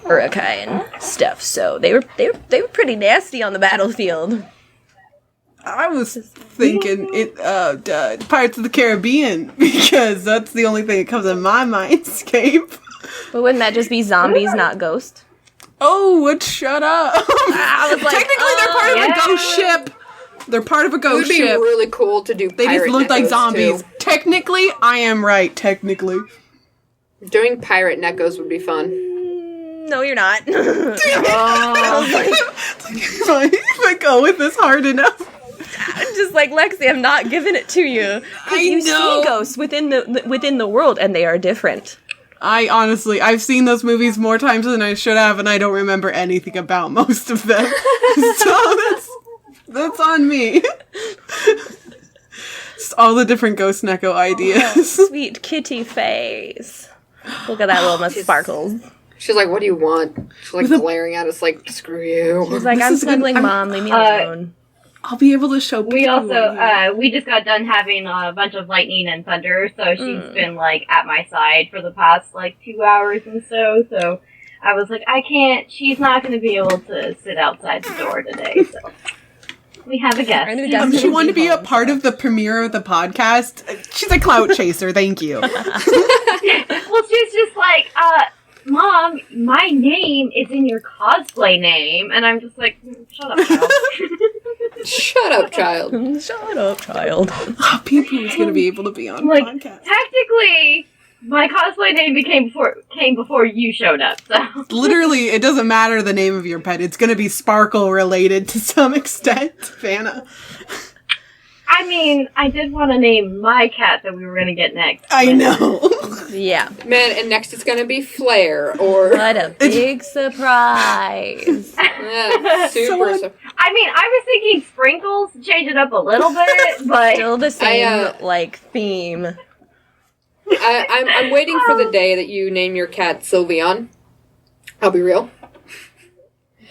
Urukai and stuff. So they were pretty nasty on the battlefield. I was thinking Pirates of the Caribbean, because that's the only thing that comes in my mindscape. But wouldn't that just be zombies, not ghosts? Oh, shut up. I was like, technically, they're part of a ghost ship. They're part of a ghost ship. It would be really cool to do. They just look like zombies. Too. Technically, I am right. Technically, doing pirate Neckos would be fun. No, you're not. If I go with this hard enough. I'm just like, Lexi, I'm not giving it to you. Because you see ghosts within the world, and they are different. I've seen those movies more times than I should have, and I don't remember anything about most of them. So that's on me. Just all the different Ghost Neko ideas. Oh, sweet kitty face. Look at that little Miss Sparkles. She's like, what do you want? She's like glaring at us like, screw you. She's like, I'm snuggling Mom, leave me alone. I'll be able to show We also, we just got done having a bunch of lightning and thunder, so she's been, like, at my side for the past, 2 hours and so I was like, she's not going to be able to sit outside the door today, so we have a guest. She wanted to be a part of the premiere of the podcast. She's a clout chaser, thank you. Well, she's just like, Mom, my name is in your cosplay name, and I'm just like, shut up, child. Shut up, child. Shut up, child. People is going to be able to be on the podcast. Technically, my cosplay name came before you showed up, so. Literally, it doesn't matter the name of your pet. It's going to be Sparkle related to some extent, Vanna. I mean, I did want to name my cat that we were going to get next. I know. Yeah. Man, and next it's going to be Flare, or... What a big surprise. Yeah, super. I mean, I was thinking Sprinkles, change it up a little bit, but... Still the same, theme. I'm waiting for the day that you name your cat Sylveon. I'll be real.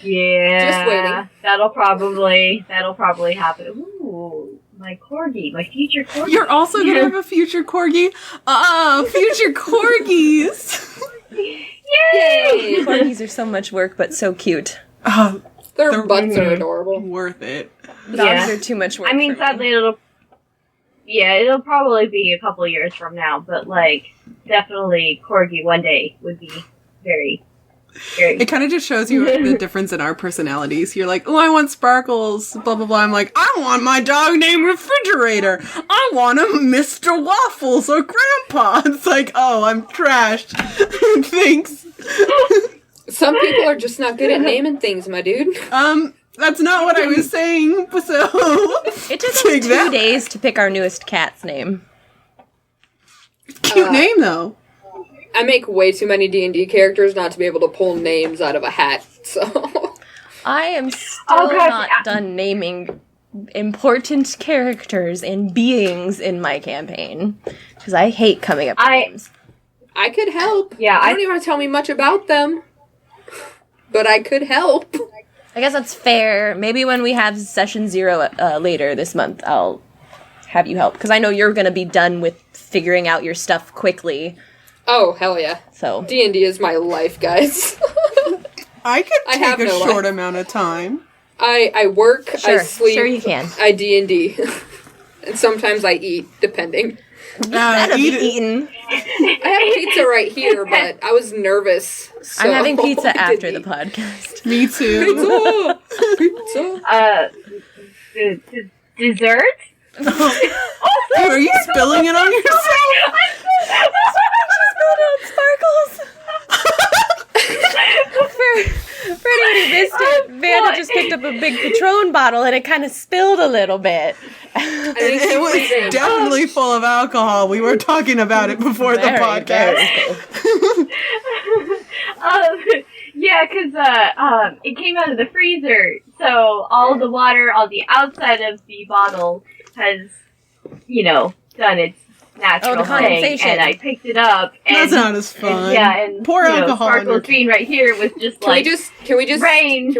Yeah. Just waiting. That'll probably happen. Ooh. My corgi, my future corgi. You're also gonna have a future corgi? Future corgis! Yay! Corgis are so much work, but so cute. Their butts are adorable. Worth it. Dogs are too much work. I mean, sadly, it'll probably be a couple years from now, but, definitely corgi one day would be very... It kind of just shows you the difference in our personalities. You're like, oh, I want Sparkles, blah, blah, blah. I'm like, I want my dog named Refrigerator. I want him Mr. Waffles or Grandpa. It's like, oh, I'm trashed. Thanks. Some people are just not good at naming things, my dude. That's not what I was saying, so... It took us 2 days to pick our newest cat's name. Cute name, though. I make way too many D&D characters not to be able to pull names out of a hat, so... I am still not done naming important characters and beings in my campaign, because I hate coming up with names. I could help. Yeah, I don't even want to tell me much about them, but I could help. I guess that's fair. Maybe when we have session 0 later this month, I'll have you help, because I know you're going to be done with figuring out your stuff quickly. Oh, hell yeah. So D&D is my life, guys. I could take a short amount of time. I work, I sleep. Sure you can. I D&D. And sometimes I eat, depending. Eaten. I have pizza right here, but I was nervous. So I'm having pizza after the podcast. Me too. Pizza. Dessert? Are you spilling it on yourself? She spilled out Sparkles. For anybody who missed it, Vanna just picked up a big Patron bottle and it kind of spilled a little bit. It was definitely full of alcohol. We were talking about it before the podcast. Yeah, because it came out of the freezer, so all the water on the outside of the bottle has, done its natural thing, and I picked it up. And, that's not as fun. And pour alcohol. Sparkle's being right here was just Can we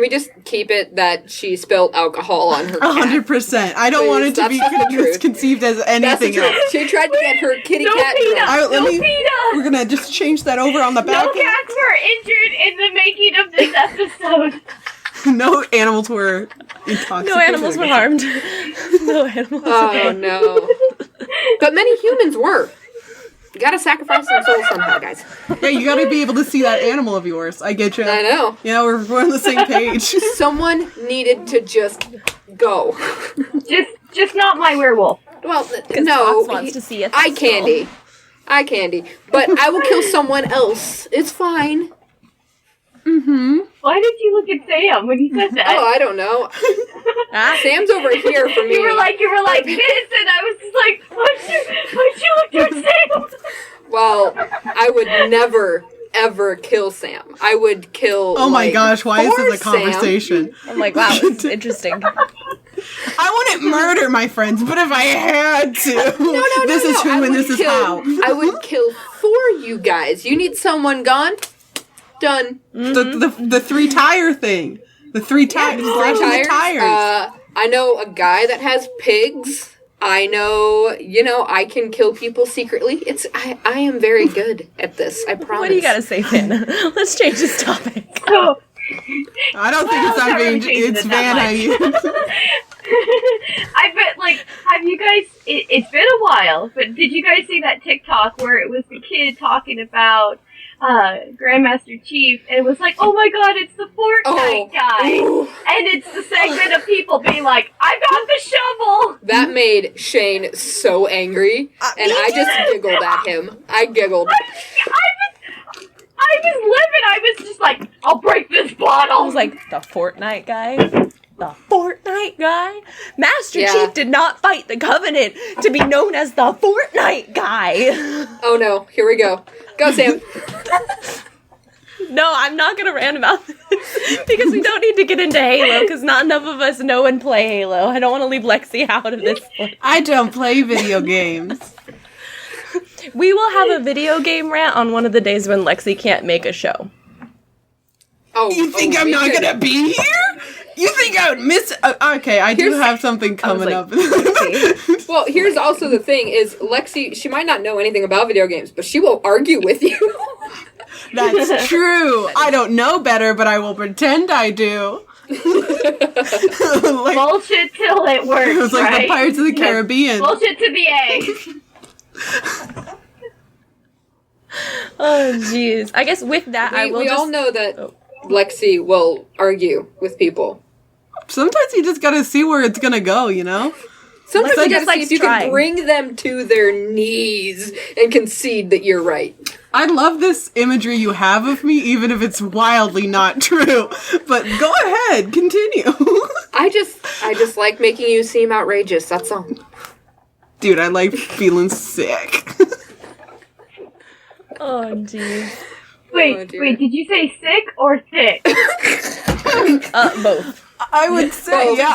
just keep it that she spilled alcohol on her cat? 100%. I don't want it to be misconceived as anything else. She tried to get her kitty cat drunk. We're gonna just change that over on the back. No cats were injured in the making of this episode. No animals were intoxicated. No animals were harmed. No animals. Oh, no. But many humans were. You gotta sacrifice some souls somehow, guys. Yeah, you gotta be able to see that animal of yours. I get you. I know. Yeah, we're on the same page. Someone needed to just go. Just not my werewolf. Well, no. Fox wants to see it. Eye candy. But I will kill someone else. It's fine. Mm-hmm. Why did you look at Sam when you said that? Oh, I don't know. Sam's over here for me. You were like this, and I was just like, why'd you look at Sam? Well, I would never, ever kill Sam. I would kill. Oh my gosh! Why is this a Sam. conversation? I'm like, wow, it's interesting. I wouldn't murder my friends, but if I had to, this is who and this is how. I would kill for you guys. You need someone gone. Done. The 3-tire thing. The 3 tires. Yeah, tires. I know a guy that has pigs. I know, I can kill people secretly. I am very good at this, I promise. What do you gotta say, Vanna? Let's change this topic. Oh. I don't think it's not being... It's Vanna. I bet, have you guys... It's been a while, but did you guys see that TikTok where it was the kid talking about Grandmaster Chief, and it was like, oh my god, it's the Fortnite guy. Ooh. And it's the segment of people being like, I got the shovel! That made Shane so angry, and I just giggled at him. I giggled. I was livid. I was just like, I'll break this bottle. I was like, the Fortnite guy? The Fortnite guy? Master Chief did not fight the Covenant to be known as the Fortnite guy. Oh no, here we go. Go, Sam. No, I'm not gonna rant about this because we don't need to get into Halo because not enough of us know and play Halo. I don't want to leave Lexi out of this one. I don't play video games. We will have a video game rant on one of the days when Lexi can't make a show. Oh, you think I'm not gonna be here? You think I would miss... okay, I do have something coming up. Well, here's also the thing, is Lexi, she might not know anything about video games, but she will argue with you. That's true. I don't know better, but I will pretend I do. Bullshit till it works, it was like right? the Pirates of the Caribbean. Bullshit to the A. Oh, jeez. I guess with that, we all know that Lexi will argue with people. Sometimes you just gotta see where it's gonna go, Sometimes you gotta see if you can bring them to their knees and concede that you're right. I love this imagery you have of me, even if it's wildly not true. But go ahead, continue. I just like making you seem outrageous, that's all. Dude, I like feeling sick. Oh, jeez. Wait, did you say sick or thick? Both. I would say, both, yes.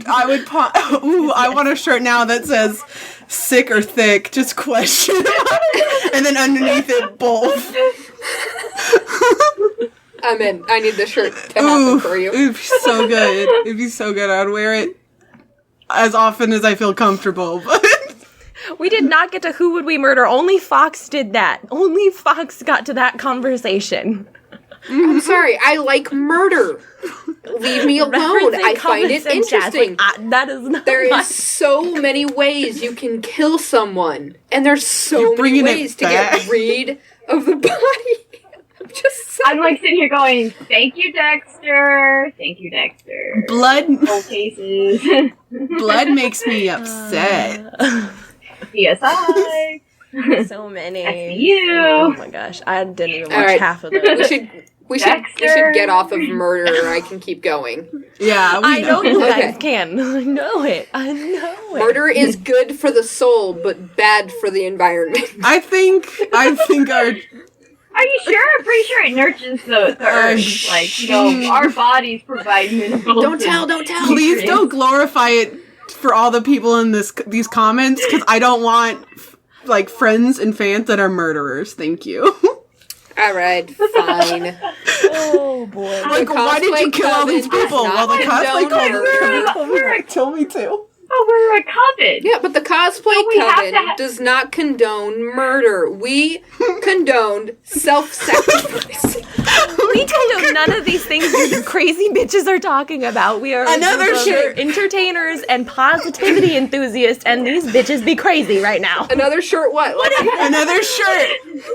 I want a shirt now that says sick or thick, just question. And then underneath it, both. I'm in. I need the shirt to happen for you. It'd be so good. It'd be so good. I'd wear it as often as I feel comfortable, but... We did not get to Who Would We Murder. Only Fox did that. Only Fox got to that conversation. I'm sorry. I like murder. Leave me alone. I find it interesting. That is not. There is so many ways you can kill someone, and there's so many ways to get rid of the body. I'm just saying. I'm like sitting here going, "Thank you, Dexter. Thank you, Dexter." Blood. Cold cases. Blood makes me upset. CSI. So many. SVU. Oh my gosh, I didn't even watch half of those. We should get off of murder. I can keep going. Yeah, I know you guys can. I know it. Murder is good for the soul, but bad for the environment. I think our... Are you sure? I'm pretty sure it nurtures the earth. Our bodies provide minerals. Don't tell. Please don't glorify it for all the people in these comments, because I don't want friends and fans that are murderers. Thank you. Alright, fine. Oh boy. Why did you kill all these people? Well, the Cosplay Coven kill me too. Oh, we're a coven. Yeah, but the Cosplay Coven does not condone murder. We condoned self-sacrifice. We condone none of these things you crazy bitches are talking about. We are another shirt entertainers and positivity enthusiasts, and these bitches be crazy right now. Another shirt what? Another shirt.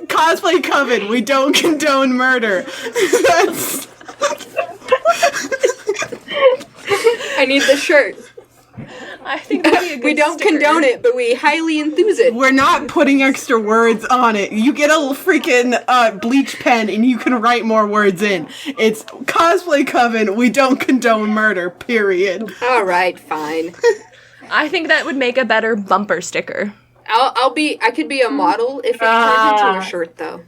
Cosplay Coven. We don't condone murder. That's... I need the shirt. I think that'd be a good We don't sticker. condone it, but we highly enthuse it. We're not putting extra words on it. You get a freaking bleach pen and you can write more words in. It's Cosplay Coven. We don't condone murder, period. All right, fine. I think that would make a better bumper sticker. I could be a model if it turns into a shirt, though.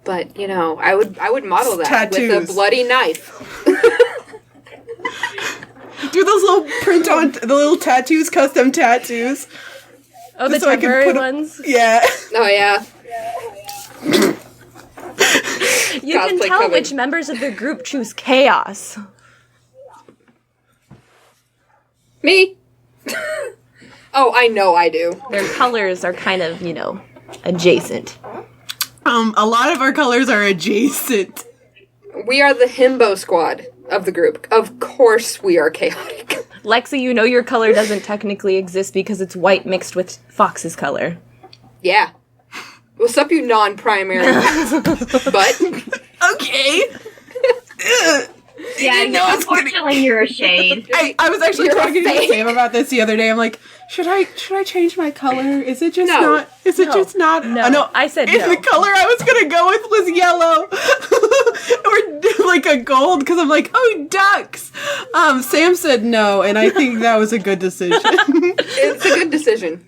But, you know, I would model that Tattoos. with a bloody knife. Do those little print on the little tattoos, custom tattoos. Oh, the so I can temporary put ones? Yeah. Oh, yeah. You can Cosplay tell Coven. which members of the group choose chaos. Me? Oh, I know I do. Their colors are kind of, adjacent. A lot of our colors are adjacent. We are the himbo squad of the group. Of course we are chaotic. Lexi, you know your color doesn't technically exist because it's white mixed with Fox's color. Yeah. What's up, you non-primary? But... Okay. Yeah, no, unfortunately you're a shade. I was actually You're talking to fake. Sam about this the other day. I'm like, should I change my color? Is it just No. not? Is it just not? No. No, I said if no. the color I was gonna go with was yellow or like a gold, because I'm like, oh, ducks. Sam said no, and I think that was a good decision. It's a good decision.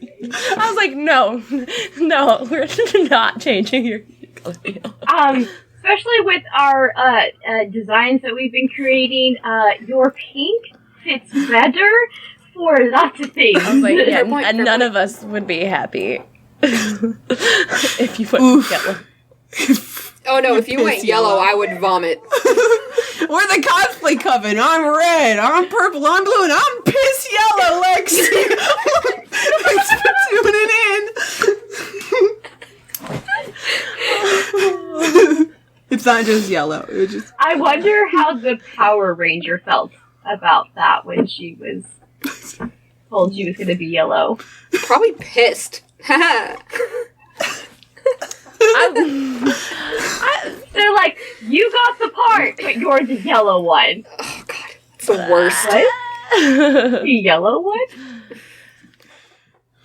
I was like, no, we're not changing your color. Especially with our designs that we've been creating, your pink fits better for lots of things. I was like, yeah, Fair point, and fair none point. of us would be happy if you went yellow. Oh no, if you went Piss yellow, yellow. I would vomit. We're the Cosplay Coven. I'm red. I'm purple. I'm blue. And I'm piss yellow, Lexi. Thanks for tuning in. It's not just yellow. It was just... I wonder how the Power Ranger felt about that when she was told she was going to be yellow. Probably pissed. They're like, you got the part, but you're the yellow one. Oh god, it's the worst. What? The yellow one?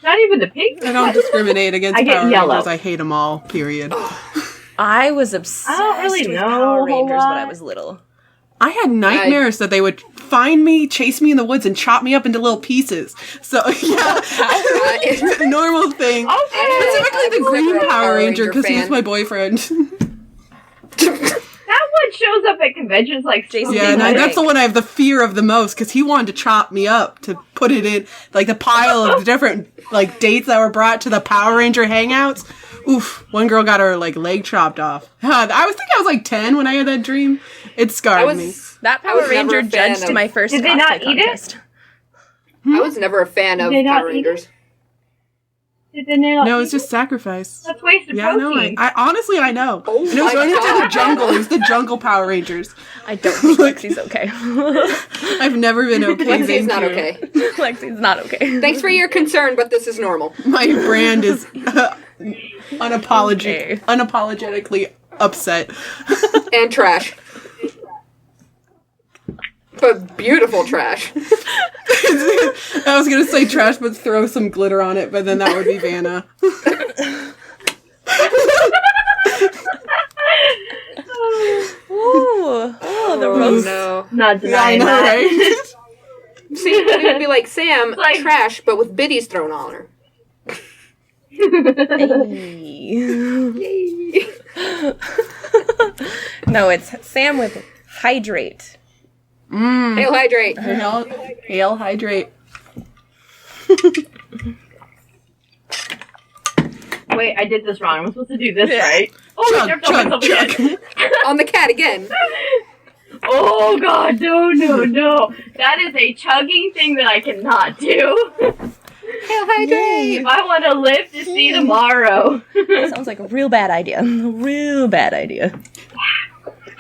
Not even the pink? I don't discriminate against I get Power yellow. Rangers. I hate them all, period. I was obsessed really with know Power a Rangers lot. when I was little. I had nightmares that they would find me, chase me in the woods, and chop me up into little pieces. So, yeah. It's a normal thing. Okay. Specifically the I was green never a Power Power Ranger, Ranger because he was fan. my boyfriend. That one shows up at conventions like Jason Yeah, and Big that's the one I have the fear of the most, because he wanted to chop me up to put it in, like, the pile of the different, like, dates that were brought to the Power Ranger hangouts. Oof, one girl got her, like, leg chopped off. I was like 10 when I had that dream. It scarred me. That I Power was never Ranger a fan judged of- my first Did they cosplay not eat it? contest. I was never a fan of Did they not Power eat it? Rangers. Did they not No, eat it's just it? sacrifice. That's wasted Yeah, no, protein. I honestly, I know. Oh And it was my going into the God. jungle. It was the jungle Power Rangers. I don't think Lexi's okay. I've never been okay. Lexi's thank not you. okay. Lexi's not okay. Thanks for your concern, but this is normal. My brand is Okay. unapologetically upset. And trash. But beautiful trash. I was gonna say trash, but throw some glitter on it, but then that would be Vanna. Ooh, the Oh roast. no. Not Yeah, I denying know, that. right? See, it would be like Sam, Like- trash, but with biddies thrown on her. Hey. No, it's Sam with hydrate. Hail hydrate. Hail hydrate. Wait, I did this wrong. I'm supposed to do this, Yeah. right? Oh, I Chug, jumped on myself chug, again. On the cat again. Oh god, no. That is a chugging thing that I cannot do. Hail hydrate. If I want to live to see tomorrow. Sounds like a real bad idea. A real bad idea.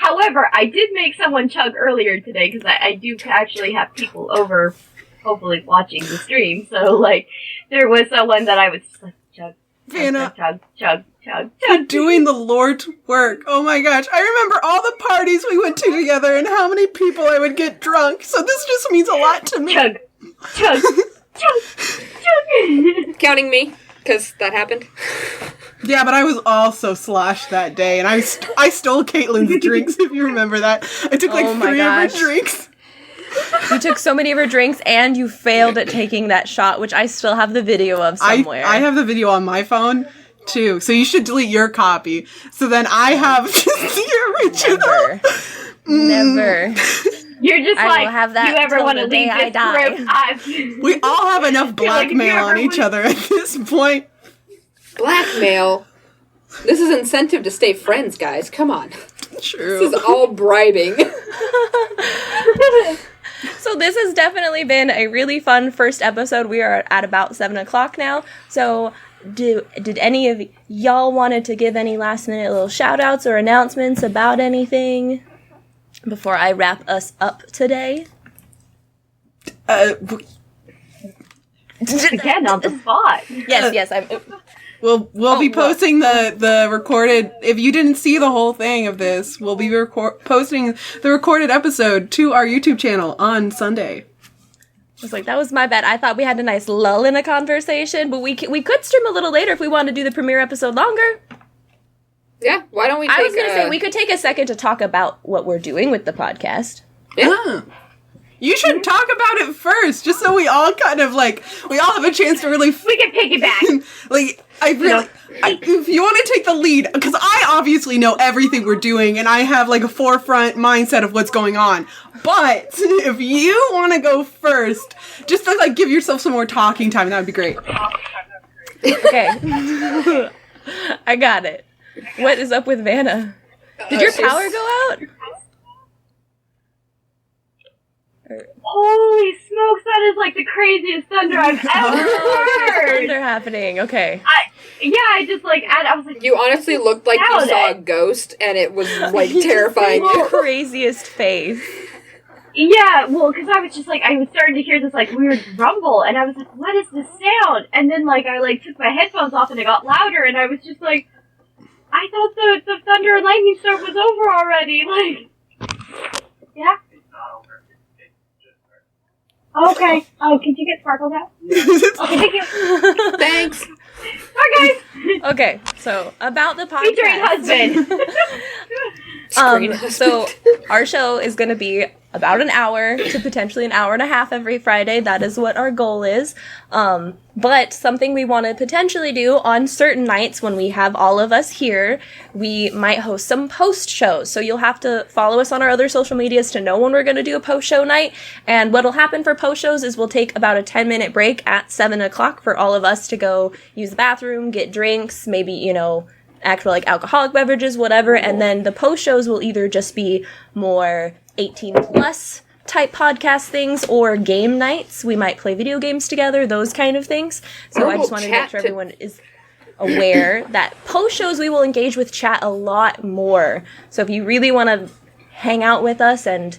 However, I did make someone chug earlier today because I do actually have people over, hopefully watching the stream. So, like, there was someone that I was just like, chug, Vanna, chug. you're doing the Lord's work. Oh my gosh. I remember all the parties we went to together and how many people I would get drunk. So this just means a lot to me. Chug. Counting me, because that happened. Yeah, but I was also sloshed that day, and I stole Caitlin's drinks, if you remember that. I took like 3 of her drinks. You took so many of her drinks, and you failed at taking that shot, which I still have the video of somewhere. I have the video on my phone, too, so you should delete your copy. So then I have the original. Never. You're just I will have that you ever want to leave this group? We all have enough blackmail on each other at this point. Blackmail? This is incentive to stay friends, guys. Come on. True. This is all bribing. So this has definitely been a really fun first episode. We are at about 7 o'clock now. So did any of y'all wanted to give any last minute little shout outs or announcements about anything before I wrap us up today? Again, on the spot. Yes. We'll be posting the recorded. If you didn't see the whole thing of this, we'll be posting the recorded episode to our YouTube channel on Sunday. I was like, that was my bad. I thought we had a nice lull in a conversation, but we could stream a little later if we want to do the premiere episode longer. Yeah, why don't we I was going to say, we could take a second to talk about what we're doing with the podcast. Yeah. You should talk about it first, just so we all kind of, like, we all have a chance to really... We can piggyback. Like, if you want to take the lead, because I obviously know everything we're doing, and I have, like, a forefront mindset of what's going on. But if you want to go first, just to, like, give yourself some more talking time, that would be great. Okay. I got it. What is up with Vanna? Did your power go out? Holy smokes, that is like the craziest thunder I've ever heard! Thunder happening, okay. I just like, I was like... You honestly looked like you saw a ghost, and it was, like, terrifying. The craziest face. Yeah, well, because I was just like, I was starting to hear this, like, weird rumble, and I was like, what is this sound? And then, like, I, like, took my headphones off, and it got louder, and I was just like, I thought the thunder and lightning storm was over already, like... Yeah? Okay. Oh, could you get sparkles out? Okay, thank you. Thanks. Bye, guys. Okay, so about the podcast. Featuring husband. So our show is going to be about an hour to potentially an hour and a half every Friday. That is what our goal is. But something we want to potentially do on certain nights when we have all of us here, we might host some post shows. So you'll have to follow us on our other social medias to know when we're going to do a post show night. And what'll happen for post shows is we'll take about a 10-minute break at 7 o'clock for all of us to go use the bathroom, get drinks, maybe, actual like alcoholic beverages, whatever. And then the post shows will either just be more 18 plus type podcast things or game nights. We might play video games together, those kind of things. So I just wanted to make sure everyone is aware that post shows we will engage with chat a lot more. So if you really want to hang out with us and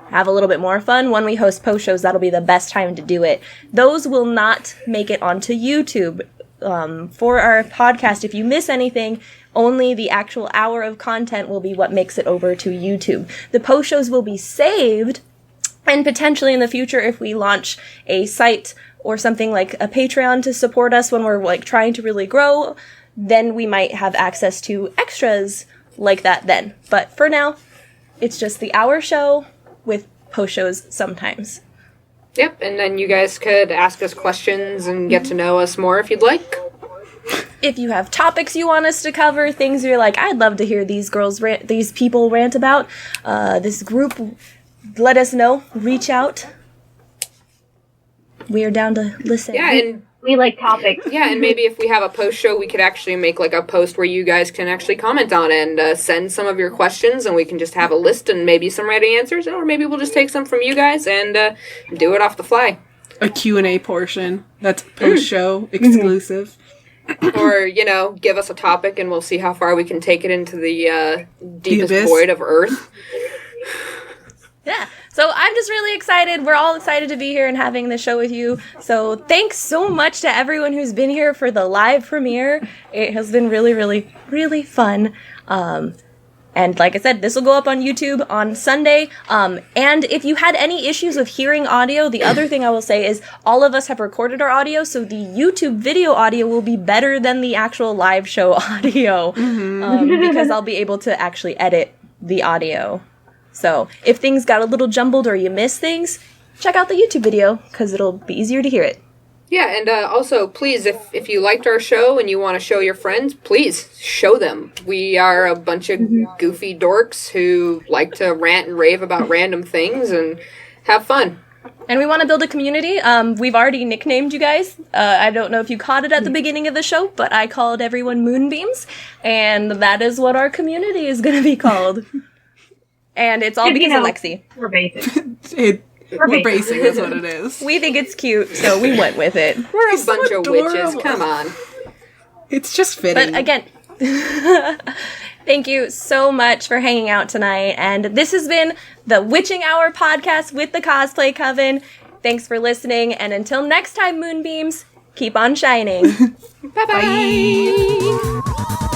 have a little bit more fun, when we host post shows, that'll be the best time to do it. Those will not make it onto YouTube. For our podcast, if you miss anything, only the actual hour of content will be what makes it over to YouTube. The post shows will be saved, and potentially in the future, if we launch a site or something like a Patreon to support us when we're like trying to really grow, then we might have access to extras like that then. But for now, it's just the hour show with post shows sometimes. Yep, and then you guys could ask us questions and get to know us more if you'd like. If you have topics you want us to cover, things you're like, I'd love to hear these people rant about, this group, let us know. Reach out. We are down to listen. Yeah, and we like topics. Yeah, and maybe if we have a post show, we could actually make like a post where you guys can actually comment on it and send some of your questions, and we can just have a list and maybe some ready answers, or maybe we'll just take some from you guys and do it off the fly. A Q&A portion that's post show exclusive. Or, give us a topic and we'll see how far we can take it into the deepest void of Earth. Yeah. So I'm just really excited. We're all excited to be here and having this show with you. So thanks so much to everyone who's been here for the live premiere. It has been really, really, really fun. And like I said, this will go up on YouTube on Sunday. And if you had any issues with hearing audio, the other thing I will say is all of us have recorded our audio, so the YouTube video audio will be better than the actual live show audio, because I'll be able to actually edit the audio. So if things got a little jumbled or you missed things, check out the YouTube video, because it'll be easier to hear it. Yeah, and also, please, if you liked our show and you want to show your friends, please show them. We are a bunch of goofy dorks who like to rant and rave about random things and have fun. And we want to build a community. We've already nicknamed you guys. I don't know if you caught it at the beginning of the show, but I called everyone Moonbeams, and that is what our community is going to be called. And it's all because of Lexi. We're basic. We're basic, that's what it is. We think it's cute, so we went with it. We're a bunch of witches, come on. It's just fitting. But again, thank you so much for hanging out tonight. And this has been the Witching Hour podcast with the Cosplay Coven. Thanks for listening, and until next time, Moonbeams, keep on shining. Bye-bye. Bye.